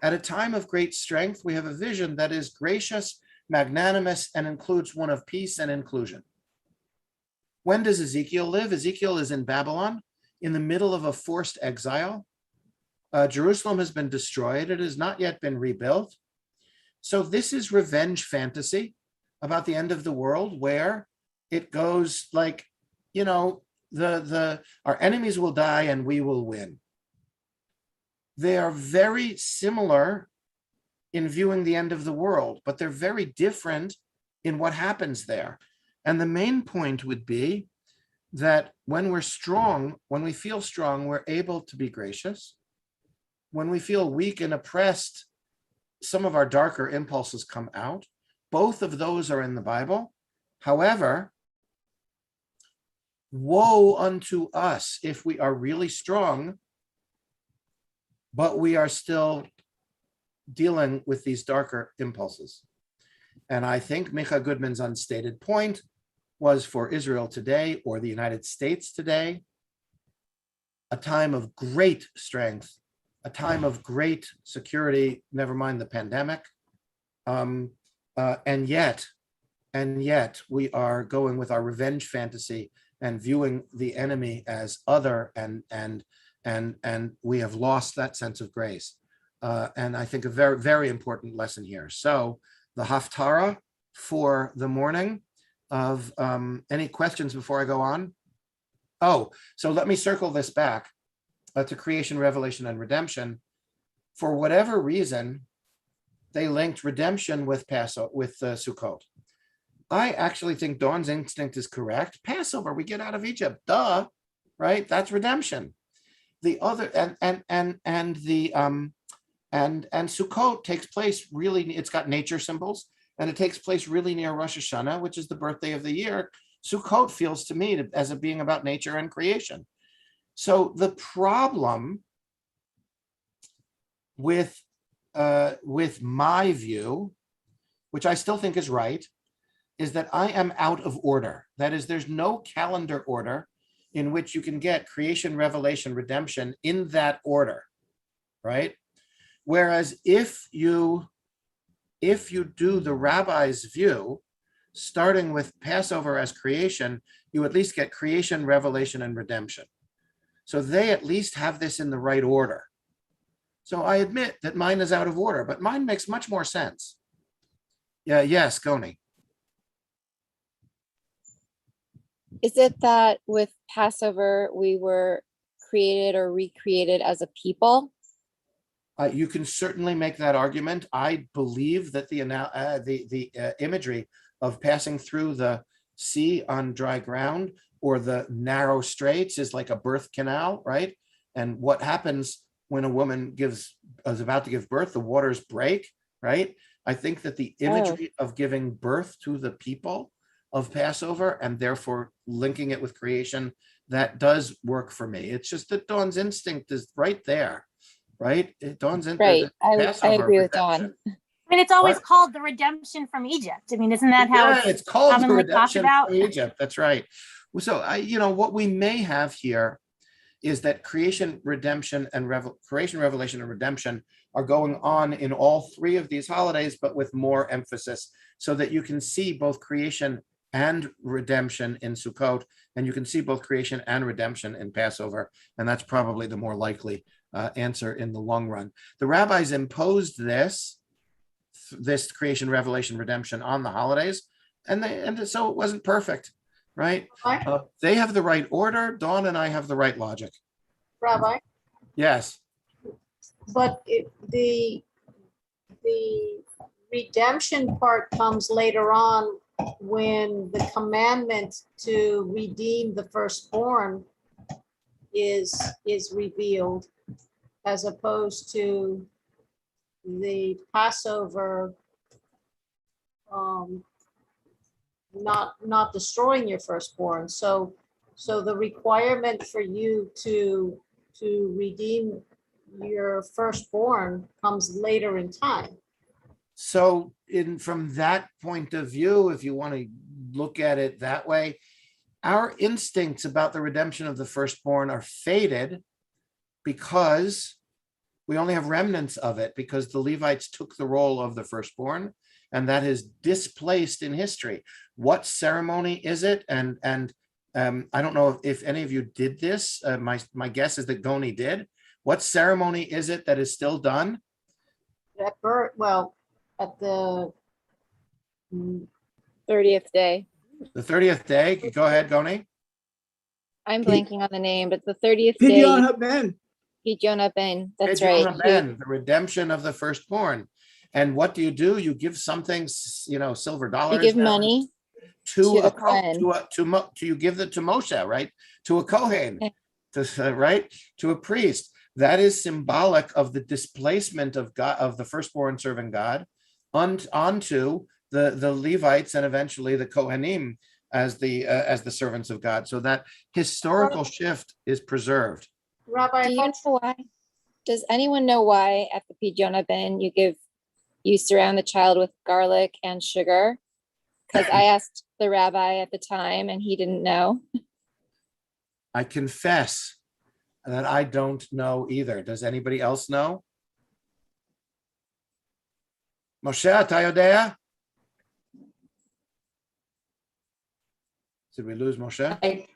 At a time of great strength, we have a vision that is gracious, magnanimous, and includes one of peace and inclusion. When does Ezekiel live? Ezekiel is in Babylon, in the middle of a forced exile. Jerusalem has been destroyed. It has not yet been rebuilt. So this is revenge fantasy about the end of the world, where it goes like, you know, our enemies will die and we will win. They are very similar in viewing the end of the world, but they're very different in what happens there. And the main point would be that when we're strong, when we feel strong, we're able to be gracious. When we feel weak and oppressed, some of our darker impulses come out. Both of those are in the Bible. However, woe unto us if we are really strong, but we are still dealing with these darker impulses. And I think Micha Goodman's unstated point was for Israel today, or the United States today, a time of great strength, a time of great security, never mind the pandemic. And yet we are going with our revenge fantasy and viewing the enemy as other, and we have lost that sense of grace. And I think a very, very important lesson here. So the Haftarah for the morning of any questions before I go on? Oh, so let me circle this back to creation, revelation, and redemption. For whatever reason, they linked redemption with Passover, with Sukkot. I actually think Dawn's instinct is correct. Passover, we get out of Egypt, duh, right? That's redemption. The other and Sukkot takes place really. It's got nature symbols, and it takes place really near Rosh Hashanah, which is the birthday of the year. Sukkot feels to me as it being about nature and creation. So the problem with my view, which I still think is right, is that I am out of order. That is, there's no calendar order in which you can get creation, revelation, redemption in that order, right? Whereas if you do the rabbi's view, starting with Passover as creation, you at least get creation, revelation, and redemption. So they at least have this in the right order. So I admit that mine is out of order, but mine makes much more sense. Yeah, yes, Goni. Is it that with Passover, we were created or recreated as a people? You can certainly make that argument. I believe that the imagery of passing through the sea on dry ground or the narrow straits is like a birth canal, right? And what happens when a woman is about to give birth, the waters break, right? I think that the imagery of giving birth to the people of Passover and therefore linking it with creation, that does work for me. It's just that Dawn's instinct is right there, right? Dawn's instinct. Right. I agree with Dawn. I mean, it's always called the redemption from Egypt. I mean, isn't that how it's called the commonly talked redemption about? from Egypt? That's right. So what we may have here is that creation, redemption, and creation, revelation, and redemption are going on in all three of these holidays, but with more emphasis, so that you can see both creation and redemption in Sukkot, and you can see both creation and redemption in Passover, and that's probably the more likely answer in the long run. The rabbis imposed this creation, revelation, redemption on the holidays, and so it wasn't perfect, right? They have the right order. Dawn and I have the right logic. Rabbi, Yes. but the redemption part comes later on when the commandment to redeem the firstborn is revealed, as opposed to the Passover not destroying your firstborn. So the requirement for you to redeem your firstborn comes later in time. So from that point of view, if you want to look at it that way, our instincts about the redemption of the firstborn are faded because we only have remnants of it, because the Levites took the role of the firstborn, and that is displaced in history. What ceremony is it? And I don't know if any of you did this. My guess is that Goni did. What ceremony is it that is still done? At birth, well, at the, 30th day. The 30th day? Go ahead, Goni. I'm Pi- blanking on the name, but the 30th Pidyon day, haben. Pidyon Ben. That's Pidyon right. haben, the redemption of the firstborn. And what do? You give something, silver dollars. You give now money to to a the to Kohen. you give it to Moshe, right? To a Kohen, Okay. right? To a priest. That is symbolic of the displacement of God, of the firstborn serving God, onto the Levites and eventually the Kohanim as the servants of God. So that historical shift is preserved. Rabbi, Do I you thought know why? Does anyone know why at the Pidyon Ben you surround the child with garlic and sugar? Because I asked the rabbi at the time and he didn't know. I confess that I don't know either. Does anybody else know? Moshe, אתה יודע? Did we lose Moshe? I think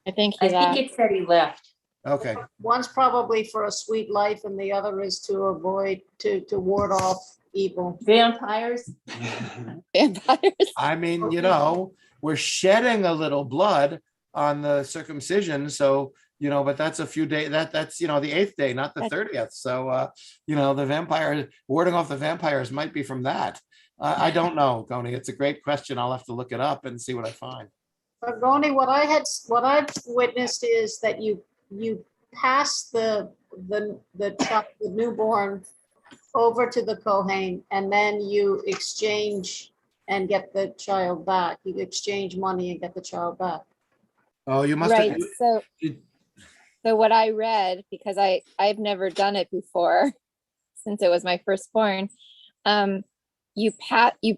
I he think left. it said he left. Okay. one's probably for a sweet life and the other is to avoid, to ward off evil. Vampires? Vampires. I mean, we're shedding a little blood on the circumcision. So, but that's a few days, that's the 8th day, not the 30th. So, the vampire, warding off the vampires might be from that. I don't know, Goni. It's a great question. I'll have to look it up and see what I find. But Roni, what I've witnessed is that you pass the child, the newborn over to the Kohen, and then you exchange and get the child back. You exchange money and get the child back. Oh, you must Right. have. So what I read, because I've never done it before, since it was my firstborn, you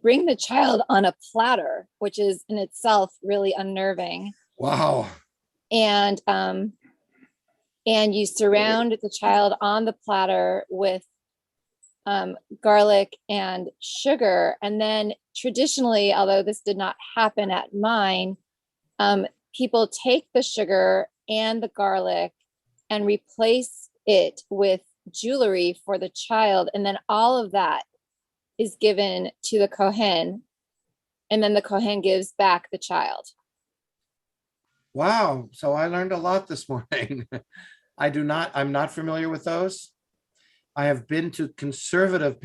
bring the child on a platter, which is in itself really unnerving. Wow. And you surround the child on the platter with garlic and sugar. And then traditionally, although this did not happen at mine, people take the sugar and the garlic and replace it with jewelry for the child. And then all of that is given to the Kohen. And then the Kohen gives back the child. Wow. So I learned a lot this morning. I'm not familiar with those. I have been to conservative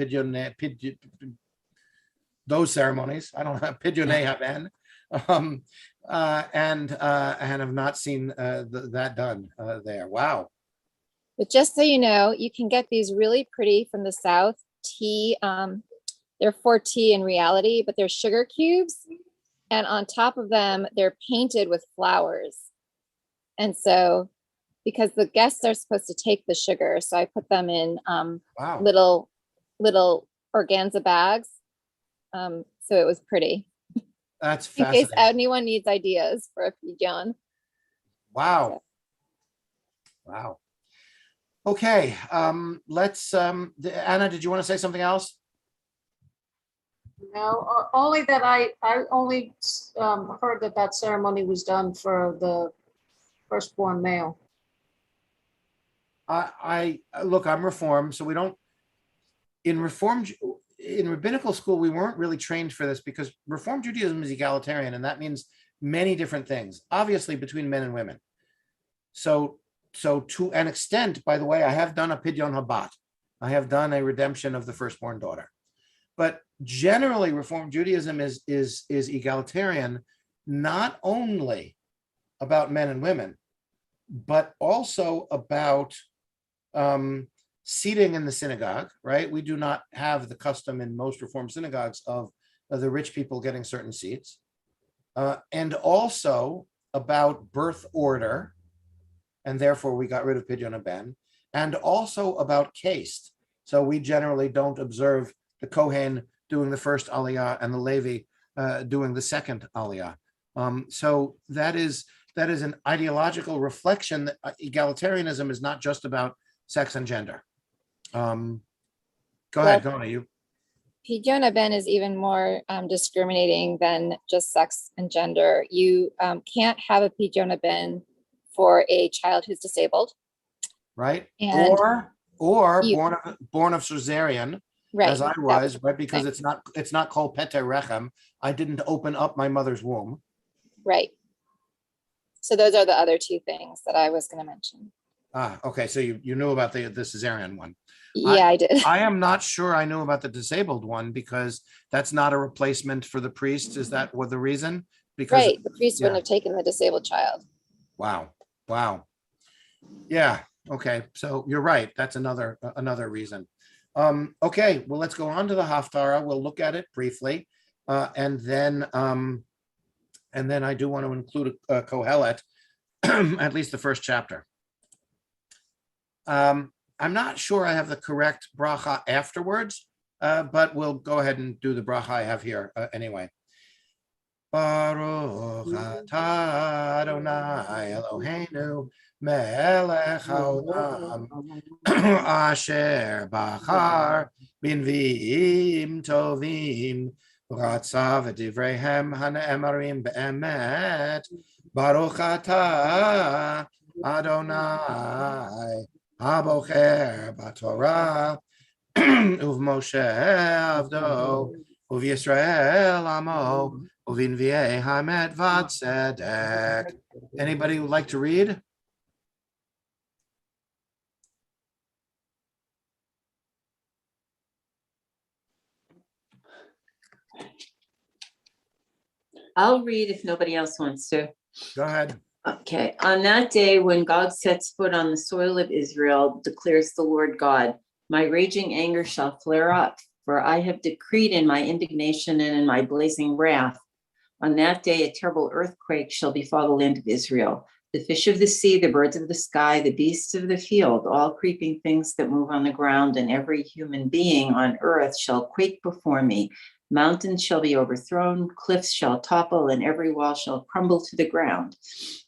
those ceremonies. I don't have Pidyon haben, and have not seen that done there. Wow. But just so you know, you can get these really pretty from the South tea. They're for tea in reality, but they're sugar cubes. And on top of them, they're painted with flowers. And so, because the guests are supposed to take the sugar, so I put them in Wow. little organza bags. So it was pretty. That's In case fascinating. anyone needs ideas for a Pidyon. Wow. Wow. Okay. Let's Anna, did you want to say something else? No, only that I only heard that ceremony was done for the firstborn male. I look, I'm Reformed, so we don't, in rabbinical school, we weren't really trained for this because Reform Judaism is egalitarian, and that means many different things, obviously between men and women. So to an extent, by the way, I have done a Pidyon Habat. I have done a redemption of the firstborn daughter. But generally, Reform Judaism is egalitarian, not only about men and women, but also about seating in the synagogue, right? We do not have the custom in most Reform synagogues of the rich people getting certain seats. And also about birth order, and therefore we got rid of Pidyon haben, and also about caste. So we generally don't observe the Kohen doing the first aliyah and the Levi doing the second aliyah. So that is an ideological reflection that egalitarianism is not just about sex and gender. Go ahead, Gona, you. Pidyon haben is even more discriminating than just sex and gender. You can't have a Pidyon haben for a child who's disabled. right? And Or you- born of cesarean, right. as I that was, right? Because right. it's not called pete rechem. I didn't open up my mother's womb. Right. So those are the other two things that I was going to mention. Ah, okay. So you knew about the cesarean one. Yeah, I did. I am not sure I knew about the disabled one because that's not a replacement for the priest. Is that what the reason? Because Right. The priest wouldn't have taken the disabled child. wow. Yeah. Okay. So you're right. That's another reason. Okay. Well, let's go on to the Haftarah. We'll look at it briefly, and then I do want to include a Kohelet, at least the first chapter. I'm not sure I have the correct bracha afterwards, but we'll go ahead and do the bracha I have here anyway. Baruch atah Adonai Eloheinu melech haolam asher bachar b'nviim tovim v'ratza v'divreihem hane'emarim be'emet Baruch atah Adonai Habocher b'Torah uv'Moshe avdo uv'Yisrael amo uv'Inviei hamet v'tzedek. Anybody who would like to read? I'll read if nobody else wants to. Go ahead. Okay, on that day when God sets foot on the soil of Israel, declares the Lord God, my raging anger shall flare up, for I have decreed in my indignation and in my blazing wrath. On that day, a terrible earthquake shall befall the land of Israel. The fish of the sea, the birds of the sky, the beasts of the field, all creeping things that move on the ground, and every human being on earth shall quake before me. Mountains shall be overthrown, cliffs shall topple, and every wall shall crumble to the ground.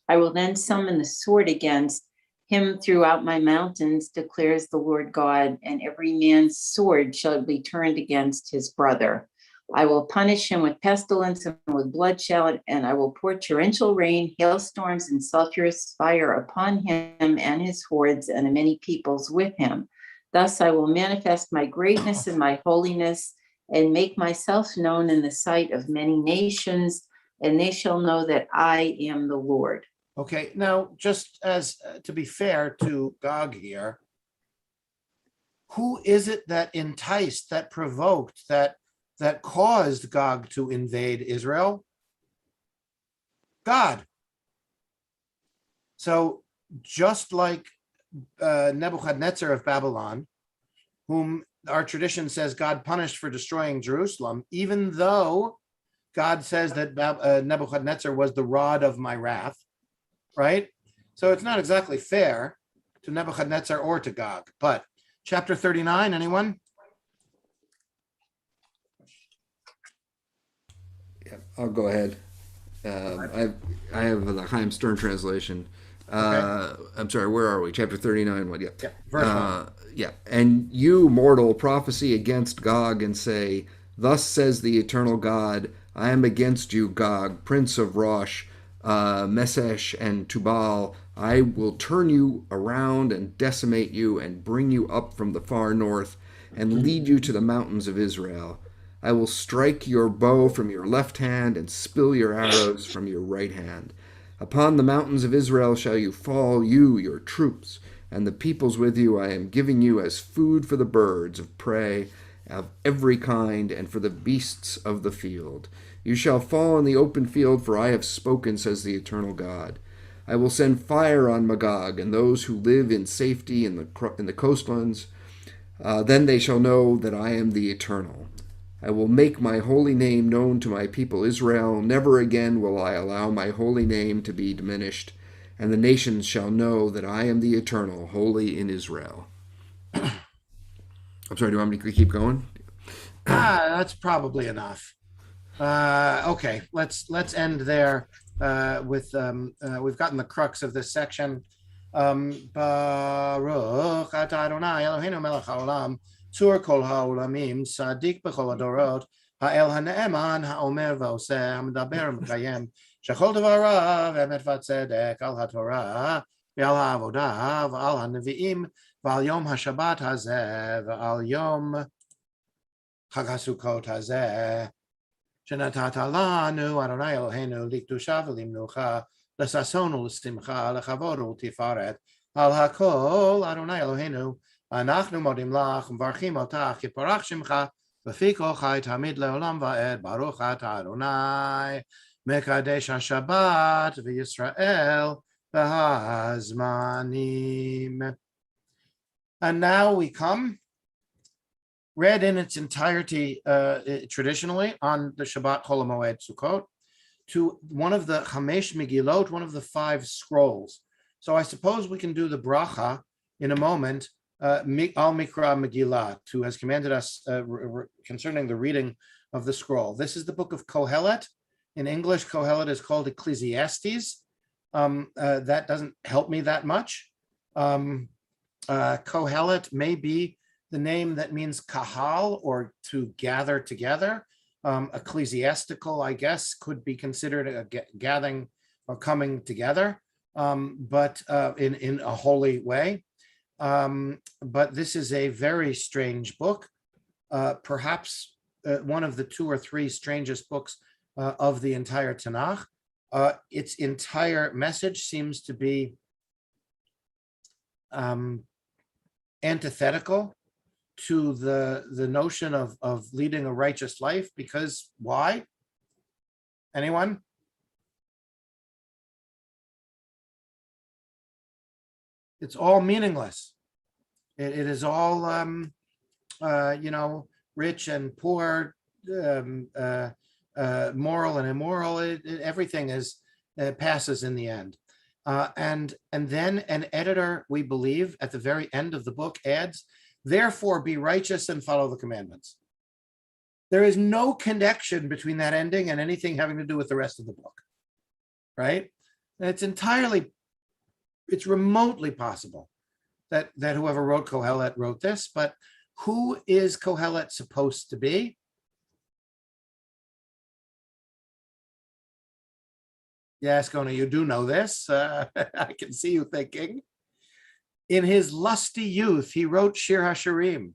I will then summon the sword against him throughout my mountains, declares the Lord God, and every man's sword shall be turned against his brother. I will punish him with pestilence and with bloodshed, and I will pour torrential rain, hailstorms, and sulfurous fire upon him and his hordes and the many peoples with him. Thus I will manifest my greatness and my holiness and make myself known in the sight of many nations, and they shall know that I am the Lord. Okay, now just as to be fair to Gog here, who is it that enticed, that provoked, that caused Gog to invade Israel? God. So just like Nebuchadnezzar of Babylon, whom our tradition says God punished for destroying Jerusalem, even though God says that Nebuchadnezzar was the rod of my wrath, right? So it's not exactly fair to Nebuchadnezzar or to Gog. But chapter 39, anyone? Yeah, I'll go ahead. I have the Chaim Stern translation. I'm sorry, where are we? Chapter 39. What? Yeah. Verse 1. Yeah. And you, mortal, prophesy against Gog and say, thus says the eternal God, I am against you, Gog, prince of Rosh, Mesesh, and Tubal. I will turn you around and decimate you and bring you up from the far north and lead you to the mountains of Israel. I will strike your bow from your left hand and spill your arrows from your right hand. Upon the mountains of Israel shall you fall, you, your troops, and the peoples with you. I am giving you as food for the birds of prey of every kind and for the beasts of the field. You shall fall in the open field, for I have spoken, says the eternal God. I will send fire on Magog and those who live in safety in the coastlands. Then they shall know that I am the eternal. I will make my holy name known to my people Israel. Never again will I allow my holy name to be diminished, and the nations shall know that I am the eternal, holy in Israel. I'm sorry, do you want me to keep going? That's probably enough. Okay, let's end there with we've gotten the crux of this section. Baruch atah Adonai Eloheinu melech haolam tzur kol haolamim sadik b'chol hadorot ha'el ha'ne'eman ha'omer v'oseh ha'medaber v'mekayem shechol devarav emet v'tzedek al ha'torah ועל העבודה ועל הנביאים ועל יום השבת הזה ועל יום חג הסוכות הזה שנתת לנו אדוני אלוהינו לקדושה ולמנוחה לששון ולשמחה לכבוד ולתפארת על הכל אדוני אלוהינו אנחנו מודים לך ומברכים אותך יתברך שמך בפי כל חי תמיד לעולם ועד ברוך אתה אדוני מקדש השבת וישראל והזמנים. And now we come, read in its entirety traditionally on the Shabbat Chol HaMoed Sukkot, to one of the Chamesh Megillot, one of the 5 scrolls. So I suppose we can do the bracha in a moment, Al Mikra Megillah, who has commanded us concerning the reading of the scroll. This is the book of Kohelet. In English, Kohelet is called Ecclesiastes. That doesn't help me that much. Kohelet may be the name that means kahal, or to gather together. Ecclesiastical, I guess, could be considered a gathering or coming together, but in a holy way. But this is a very strange book, perhaps one of the 2 or 3 strangest books of the entire Tanakh. Its entire message seems to be antithetical to the notion of leading a righteous life, because why? Anyone? It's all meaningless. It is all, rich and poor, moral and immoral. Everything passes in the end. And then an editor, we believe, at the very end of the book adds, therefore be righteous and follow the commandments. There is no connection between that ending and anything having to do with the rest of the book, right? And it's remotely possible that whoever wrote Kohelet wrote this, but who is Kohelet supposed to be? Yes, Gona, you do know this. I can see you thinking. In his lusty youth, he wrote Shir HaShirim.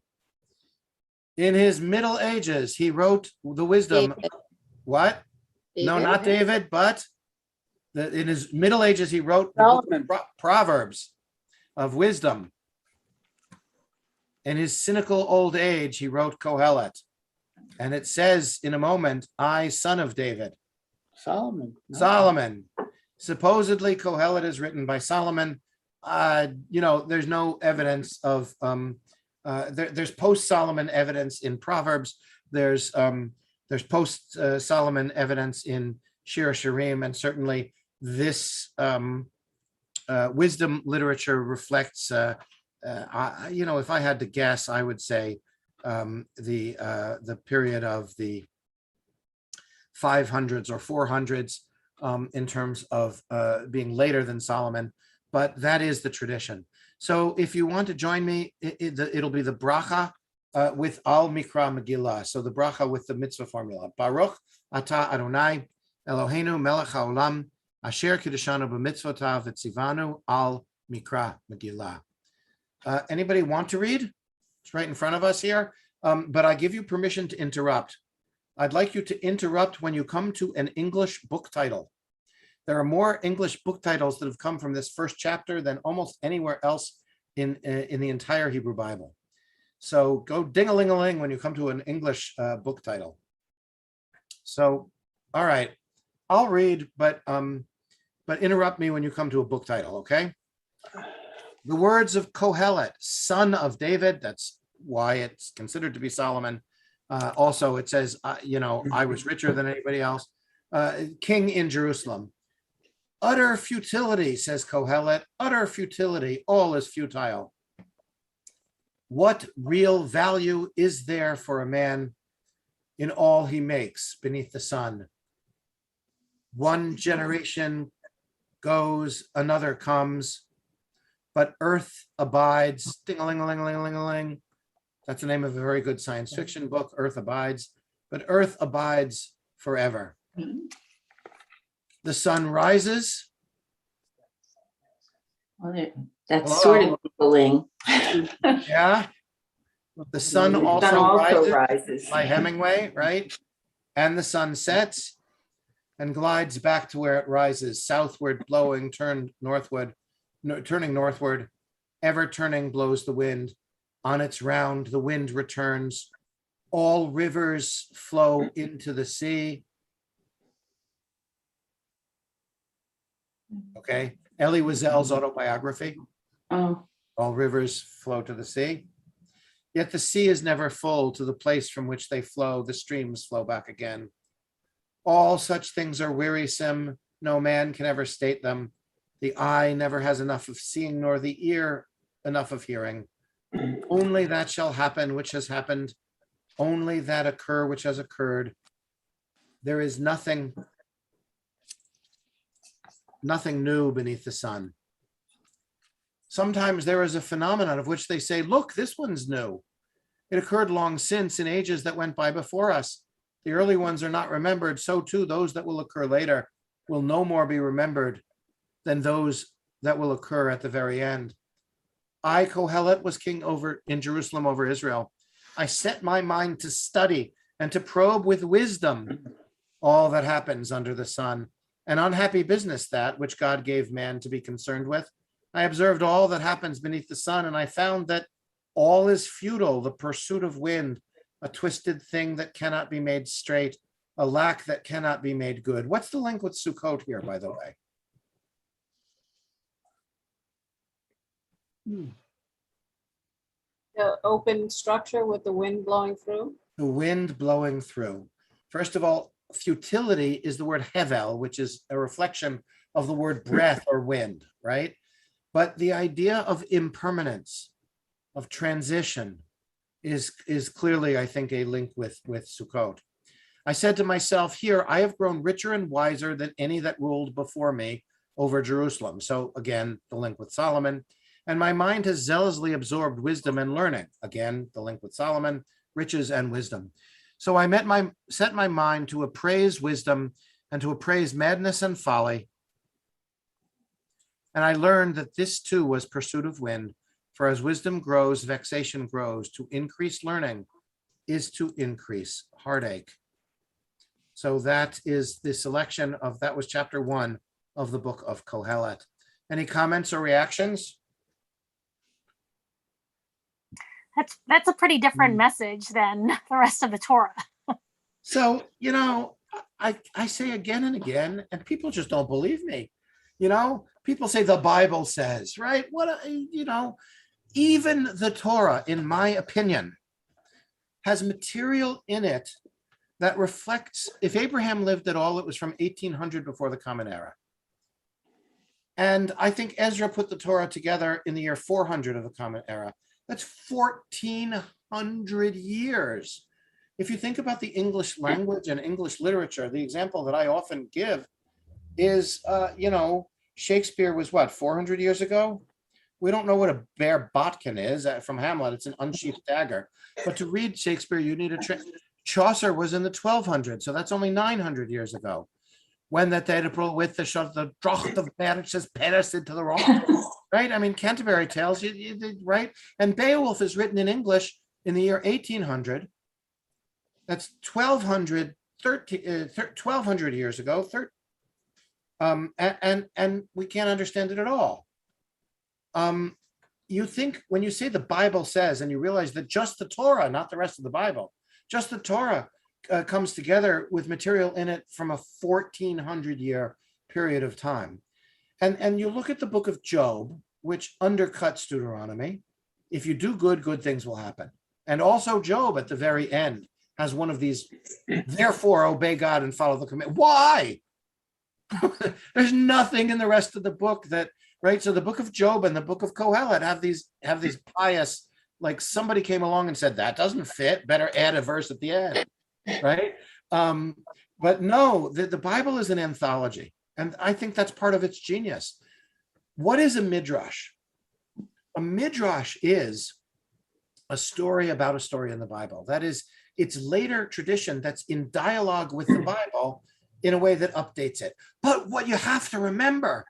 In his middle ages, he wrote the wisdom. David. What? No, David? not David, but in his middle ages, he wrote the book of Proverbs of wisdom. In his cynical old age, he wrote Kohelet. And it says in a moment, I, son of David. Solomon. Supposedly, Kohelet is written by Solomon. There's no evidence of, there's post-Solomon evidence in Proverbs. There's post-Solomon evidence in Shir HaShirim, and certainly this wisdom literature reflects, if I had to guess, I would say the period of the 500s or 400s in terms of being later than Solomon, but that is the tradition. So if you want to join me, it'll be the bracha with Al Mikra Megillah. So the bracha with the mitzvah formula. Baruch Ata Adonai Eloheinu Melech HaOlam Asher Kiddushanu b'mitzvotav v'tzivanu Al Mikra Megillah. Anybody want to read? It's right in front of us here, but I give you permission to interrupt. I'd like you to interrupt when you come to an English book title. There are more English book titles that have come from this first chapter than almost anywhere else in the entire Hebrew Bible. So go ding-a-ling-a-ling when you come to an English book title. So, all right, I'll read, but interrupt me when you come to a book title, okay? The words of Kohelet, son of David, that's why it's considered to be Solomon. Also, it says, I was richer than anybody else. King in Jerusalem. Utter futility, says Kohelet, utter futility, all is futile. What real value is there for a man in all he makes beneath the sun? One generation goes, another comes, but earth abides. Ding-a-ling-a-ling-a-ling-a-ling-a-ling. That's the name of a very good science fiction book, Earth Abides, but earth abides forever. The sun rises Well, that's Hello? sort of equaling. Yeah. The sun The sun also also rises rises. by Hemingway, right? And the sun sets and glides back to where it rises, southward blowing, turning northward, ever turning blows the wind. On its round, the wind returns. All rivers flow into the sea. Okay, Elie Wiesel's autobiography. Oh, All rivers flow to the sea. Yet the sea is never full. To the place from which they flow, the streams flow back again. All such things are wearisome. No man can ever state them. The eye never has enough of seeing, nor the ear enough of hearing. Only that shall happen which has happened. Only that occur which has occurred. There is nothing new beneath the sun. Sometimes there is a phenomenon of which they say, look, this one's new. It occurred long since in ages that went by before us. The early ones are not remembered. So too, those that will occur later will no more be remembered than those that will occur at the very end. I, Kohelet, was king in Jerusalem over Israel. I set my mind to study and to probe with wisdom all that happens under the sun. An unhappy business that which God gave man to be concerned with. I observed all that happens beneath the sun, and I found that all is futile, the pursuit of wind, a twisted thing that cannot be made straight, a lack that cannot be made good. What's the link with Sukkot here, by the way? The open structure with the wind blowing through. The wind blowing through. First of all, futility is the word hevel, which is a reflection of the word breath or wind, right? But the idea of impermanence, of transition, is clearly, I think, a link with Sukkot. I said to myself, here, I have grown richer and wiser than any that ruled before me over Jerusalem. So again, the link with Solomon. And my mind has zealously absorbed wisdom and learning. Again, the link with Solomon, riches and wisdom. So I set my mind to appraise wisdom and to appraise madness and folly. And I learned that this too was pursuit of wind. For as wisdom grows, vexation grows. To increase learning is to increase heartache. So that is the selection of, that was chapter 1 of the book of Kohelet. Any comments or reactions? That's a pretty different message than the rest of the Torah. So, you know, I say again and again, and people just don't believe me. You know, people say the Bible says, right? Even the Torah, in my opinion, has material in it that reflects, if Abraham lived at all, it was from 1800 before the Common Era. And I think Ezra put the Torah together in the year 400 of the Common Era. That's 1,400 years. If you think about the English language and English literature, the example that I often give is, Shakespeare was what, 400 years ago? We don't know what a bare bodkin is. From Hamlet, it's an unsheathed dagger. But to read Shakespeare, you need Chaucer was in the 1200s, so that's only 900 years ago. When that April with the drocht of marriages perished into the rock, right? I mean, Canterbury Tales, right? And Beowulf is written in English in the year 1800. That's 1,200 years ago. And we can't understand it at all. You think when you say the Bible says, and you realize that just the Torah, not the rest of the Bible, just the Torah comes together with material in it from a 1,400-year period of time. And you look at the book of Job, which undercuts Deuteronomy. If you do good, good things will happen. And also Job at the very end has one of these, therefore obey God and follow the command. Why? There's nothing in the rest of the book that, right? So the book of Job and the book of Kohelet have these pious, like somebody came along and said, that doesn't fit, better add a verse at the end, right? But no, the Bible is an anthology. And I think that's part of its genius. What is a midrash? A midrash is a story about a story in the Bible. That is, it's later tradition that's in dialogue with the Bible in a way that updates it. But what you have to remember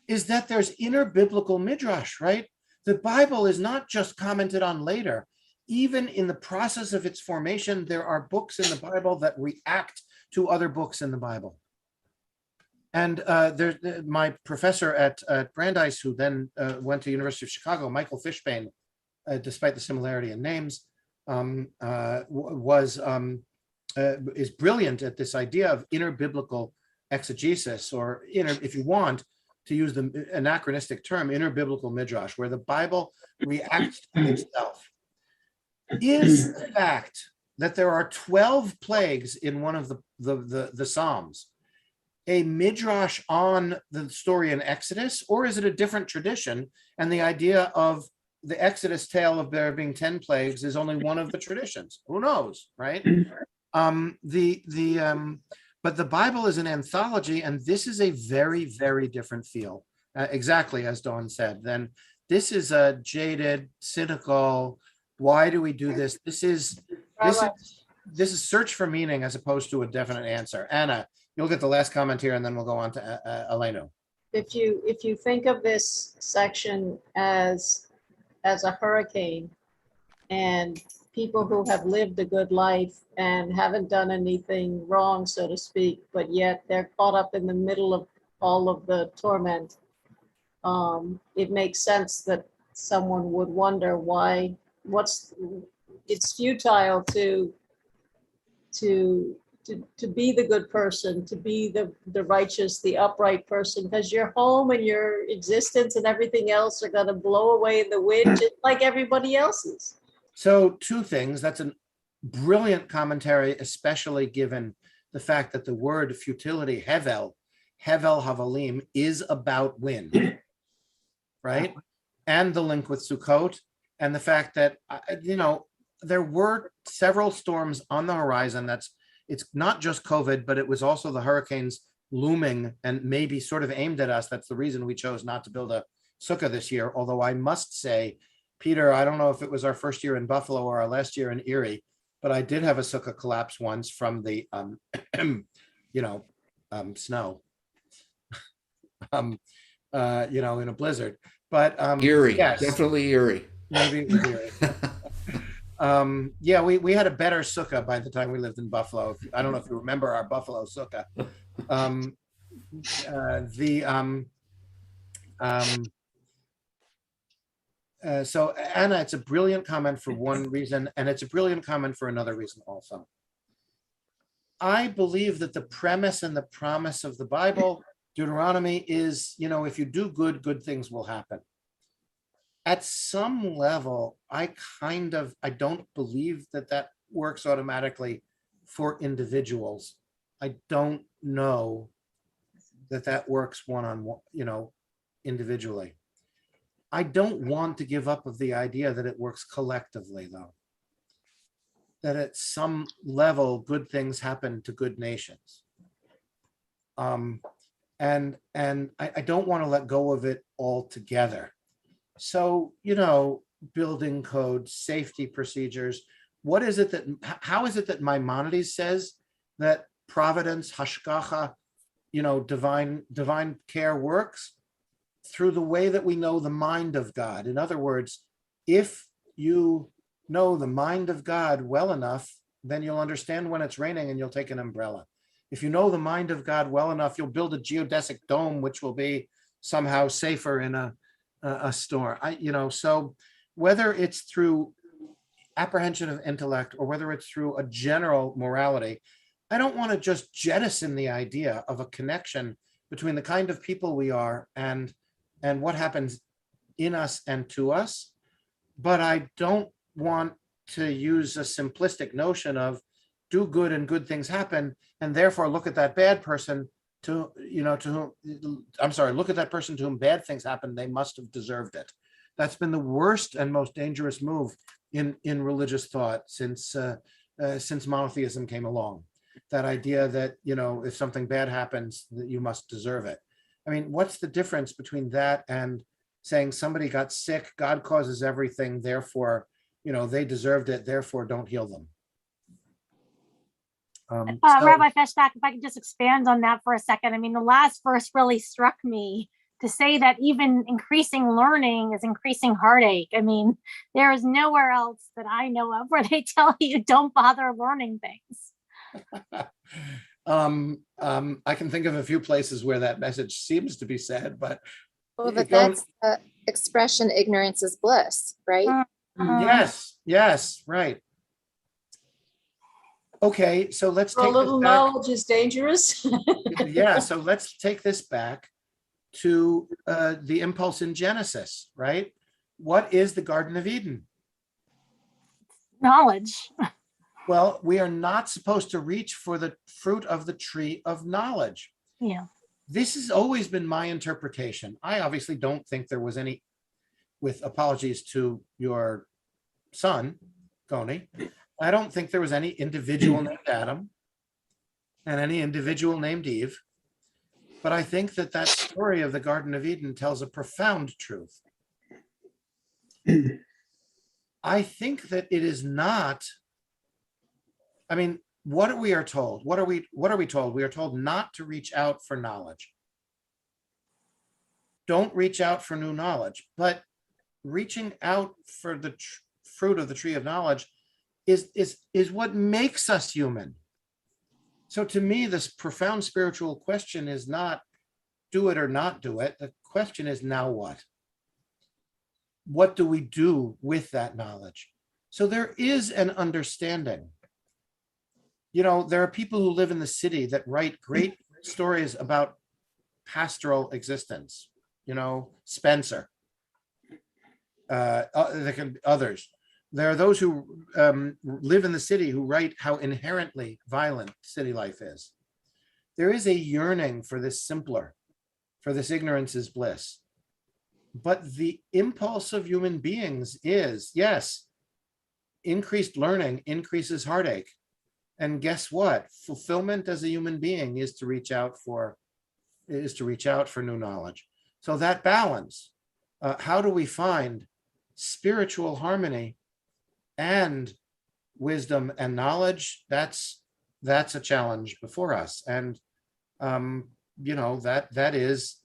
is that there's inner biblical midrash, right? The Bible is not just commented on later. Even in the process of its formation, there are books in the Bible that react to other books in the Bible. And my professor at Brandeis, who then went to University of Chicago, Michael Fishbane, despite the similarity in names, is brilliant at this idea of inner biblical exegesis, or inner, if you want to use the anachronistic term, inner biblical midrash, where the Bible reacts to itself. Is the fact that there are 12 plagues in one of the Psalms a midrash on the story in Exodus, or is it a different tradition? And the idea of the Exodus tale of there being 10 plagues is only one of the traditions. Who knows, right? But the Bible is an anthology, and this is a very, very different feel. Exactly as Dawn said. Then this is a jaded, cynical. Why do we do this? This is search for meaning as opposed to a definite answer. Anna, you'll get the last comment here, and then we'll go on to Elena. If you think of this section as a hurricane, and people who have lived a good life and haven't done anything wrong, so to speak, but yet they're caught up in the middle of all of the torment, it makes sense that someone would wonder why. It's futile to be the good person, to be the righteous, the upright person, because your home and your existence and everything else are going to blow away in the wind, just like everybody else's. So two things. That's a brilliant commentary, especially given the fact that the word futility, hevel havalim, is about wind, right? And the link with Sukkot, and the fact that, there were several storms on the horizon. It's not just COVID, but it was also the hurricanes looming and maybe sort of aimed at us. That's the reason we chose not to build a sukkah this year. Although I must say, Peter, I don't know if it was our first year in Buffalo or our last year in Erie, but I did have a sukkah collapse once from the, snow, in a blizzard. But Erie, yes, definitely Erie. Maybe it was Erie. We had a better sukkah by the time we lived in Buffalo. I don't know if you remember our Buffalo sukkah. So Anna, it's a brilliant comment for one reason, and it's a brilliant comment for another reason also. I believe that the premise and the promise of the Bible, Deuteronomy, is, if you do good, good things will happen. At some level, I don't believe that works automatically for individuals. I don't know that works one-on-one, individually. I don't want to give up of the idea that it works collectively, though. That at some level, good things happen to good nations. And I don't want to let go of it altogether. So, building codes, safety procedures, how is it that Maimonides says that providence, hashgacha, divine care works? Through the way that we know the mind of God. In other words, if you know the mind of God well enough, then you'll understand when it's raining and you'll take an umbrella. If you know the mind of God well enough, you'll build a geodesic dome, which will be somehow safer in a store. So whether it's through apprehension of intellect or whether it's through a general morality, I don't want to just jettison the idea of a connection between the kind of people we are and what happens in us and to us. But I don't want to use a simplistic notion of do good and good things happen, and therefore look at that bad person look at that person to whom bad things happen, they must have deserved it. That's been the worst and most dangerous move in religious thought since monotheism came along. That idea that, if something bad happens, that you must deserve it. I mean, what's the difference between that and saying somebody got sick, God causes everything, therefore, they deserved it, therefore don't heal them? Rabbi Feshbach, if I could just expand on that for a second. I mean, the last verse really struck me to say that even increasing learning is increasing heartache. I mean, there is nowhere else that I know of where they tell you don't bother learning things. I can think of a few places where that message seems to be said, but Well, but Go- that's the expression ignorance is bliss, right? yes, right. Okay, so let's For a take this little back. knowledge is dangerous. Yeah, so let's take this back to the impulse in Genesis, right? What is the Garden of Eden? Knowledge. Well, we are not supposed to reach for the fruit of the tree of knowledge. Yeah. This has always been my interpretation. I obviously don't think there was any, with apologies to your son, Goni, I don't think there was any individual named Adam and any individual named Eve. But I think that that story of the Garden of Eden tells a profound truth. I think that it is not, I mean, what we are told, what are we told? We are told not to reach out for knowledge. Don't reach out for new knowledge, but reaching out for the fruit of the tree of knowledge is what makes us human. So to me, this profound spiritual question is not do it or not do it. The question is now what? What do we do with that knowledge? So there is an understanding. You know, there are people who live in the city that write great stories about pastoral existence. You know, Spencer, there can be others. There are those who live in the city who write how inherently violent city life is. There is a yearning for this simpler, for this ignorance is bliss. But the impulse of human beings is, yes, increased learning increases heartache. And guess what? Fulfillment as a human being is to reach out for new knowledge. So that balance, how do we find spiritual harmony and wisdom and knowledge? That's a challenge before us. And you know, that is,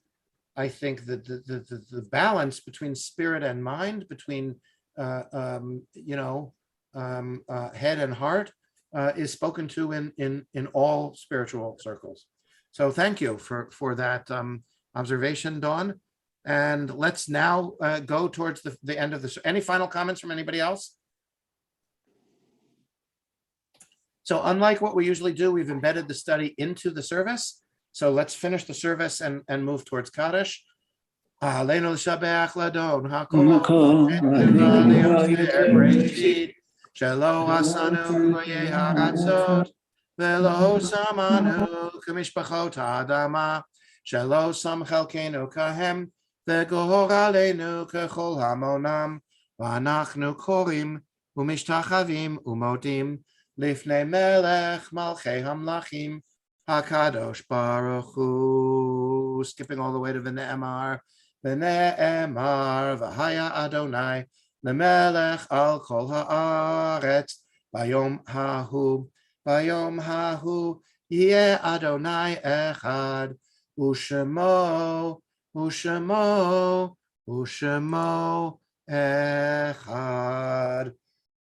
I think that the balance between spirit and mind, between you know, head and heart, is spoken to in all spiritual circles. So thank you for that observation, Dawn. And let's now go towards the end of this. Any final comments from anybody else? So unlike what we usually do, we've embedded the study into the service. So let's finish the service and move towards Kaddish. Aleinu l'shabach ladon hakol shelo asanu koye ha'atzot velo samanu k'mishpachot ha'adama shelo sam chelkenu kahem v'gohor aleinu k'chol hamonam v'anachnu korim u'mishtachavim u'modim lifnei melech malchei hamlachim HaKadosh Baruch Hu. Skipping all the way to V'ne'emar. V'ne'emar v'haya Adonai lemelech al kol ha'aretz bayom hahu yeh Adonai echad u'shemo echad.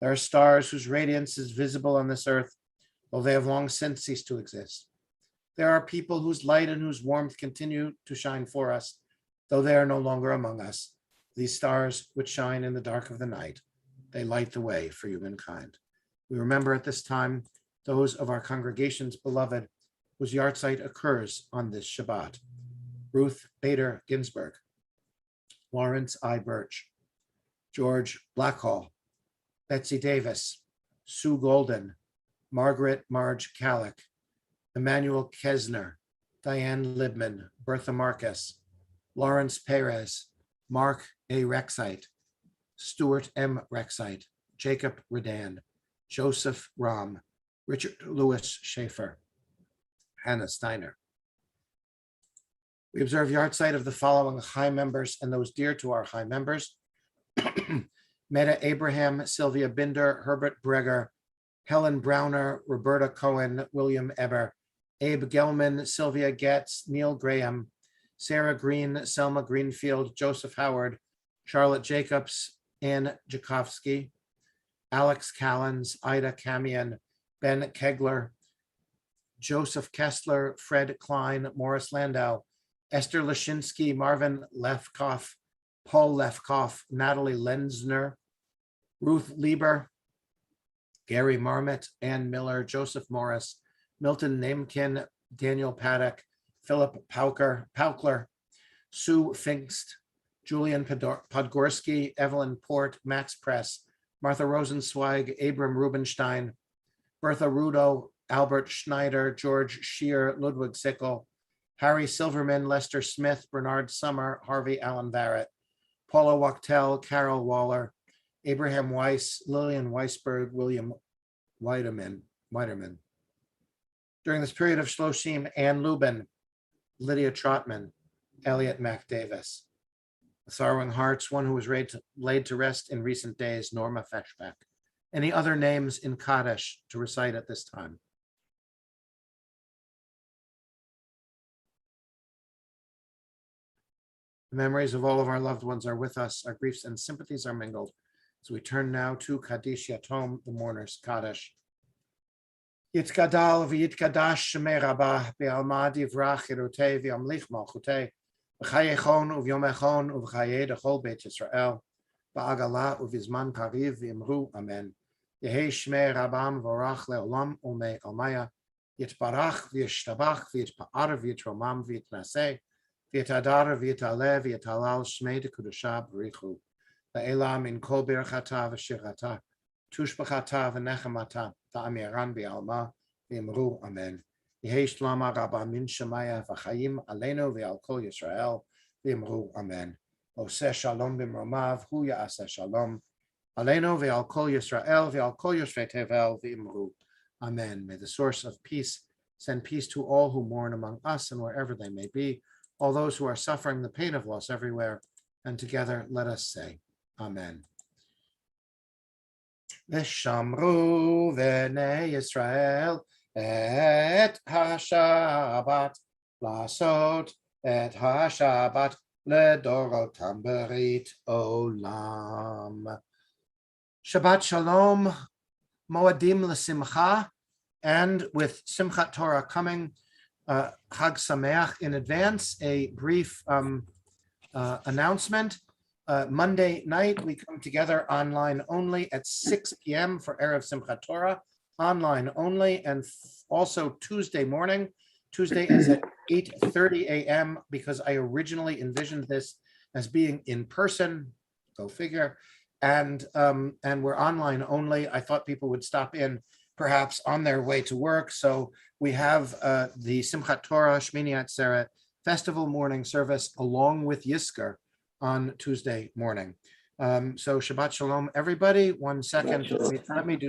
There are stars whose radiance is visible on this earth, though they have long since ceased to exist. There are people whose light and whose warmth continue to shine for us, though they are no longer among us. These stars which shine in the dark of the night, they light the way for humankind. We remember at this time those of our congregation's beloved whose yahrzeit occurs on this Shabbat. Ruth Bader Ginsburg, Lawrence I. Birch, George Blackhall, Betsy Davis, Sue Golden, Margaret Marge Kallick, Emmanuel Kesner, Diane Libman, Bertha Marcus, Lawrence Perez, Mark A. Rexite, Stuart M. Rexite, Jacob Redan, Joseph Rom, Richard Louis Schaefer, Hannah Steiner. We observe yahrzeit of the following high members and those dear to our high members: Meta Abraham, Sylvia Binder, Herbert Breger, Helen Browner, Roberta Cohen, William Eber, Abe Gelman, Sylvia Getz, Neil Graham, Sarah Green, Selma Greenfield, Joseph Howard, Charlotte Jacobs, Ann Jakovsky, Alex Callens, Ida Camian, Ben Kegler, Joseph Kessler, Fred Klein, Morris Landau, Esther Lashinsky, Marvin Lefkoff, Paul Lefkoff, Natalie Lenzner, Ruth Lieber, Gary Marmot, Ann Miller, Joseph Morris, Milton Namkin, Daniel Paddock, Philip Paukler, Sue Finkst, Julian Podgorski, Evelyn Port, Max Press, Martha Rosenzweig, Abram Rubenstein, Bertha Rudo, Albert Schneider, George Shear, Ludwig Sickle, Harry Silverman, Lester Smith, Bernard Summer, Harvey Allen Barrett, Paula Wachtel, Carol Waller, Abraham Weiss, Lillian Weisberg, William Weiderman. During this period of Shloshim, Ann Lubin, Lydia Trotman, Elliot Mac Davis. Sorrowing Hearts, one who was laid to rest in recent days, Norma Fetchbeck. Any other names in Kaddish to recite at this time? The memories of all of our loved ones are with us. Our griefs and sympathies are mingled. So we turn now to Kaddish Yatom, the mourner's Kaddish. Yitkadal v'yitkadash shemei rabah be'alma divrach irutei v'yamlich malchutei v'chayechon uvyomechon uv'chayei dechol beit Yisrael ba'agala uvizman kariv v'imru amen. Yehi shmei rabam v'orach le'olam umei almaya yitbarach v'yishtabach v'yitpa'ar v'yitromam v'yitnaseh v'yitadar v'yitaleh v'yitalal shmei dekudusha b'richu la'elam in kol birchata v'shirata tushbachata v'nechamata ta'amiran v'alma v'imru amen. Yehi shlama rabba min shemaya v'chayim aleinu v'al kol Yisrael v'imru amen. Oseh shalom b'mromav hu ya'aseh shalom aleinu v'al kol Yisrael v'al kol yoshvei tevel v'imru amen. May the source of peace send peace to all who mourn among us and wherever they may be, all those who are suffering the pain of loss everywhere, and together let us say amen. V'shamru v'nei Yisrael et ha-Shabbat lasot et ha-Shabbat ledorotam berit olam. Shabbat Shalom, Moedim l'Simcha, and with Simchat Torah coming, Chag Sameach in advance, a brief announcement. Monday night, we come together online only at 6 p.m. for Erev Simchat Torah, online only, and also Tuesday morning. Tuesday is at 8:30 a.m. because I originally envisioned this as being in person, go figure, and we're online only. I thought people would stop in perhaps on their way to work, so we have the Simchat Torah Shmini Atzeret festival morning service along with Yizkor on Tuesday morning. So Shabbat Shalom, everybody. 1 second, let me do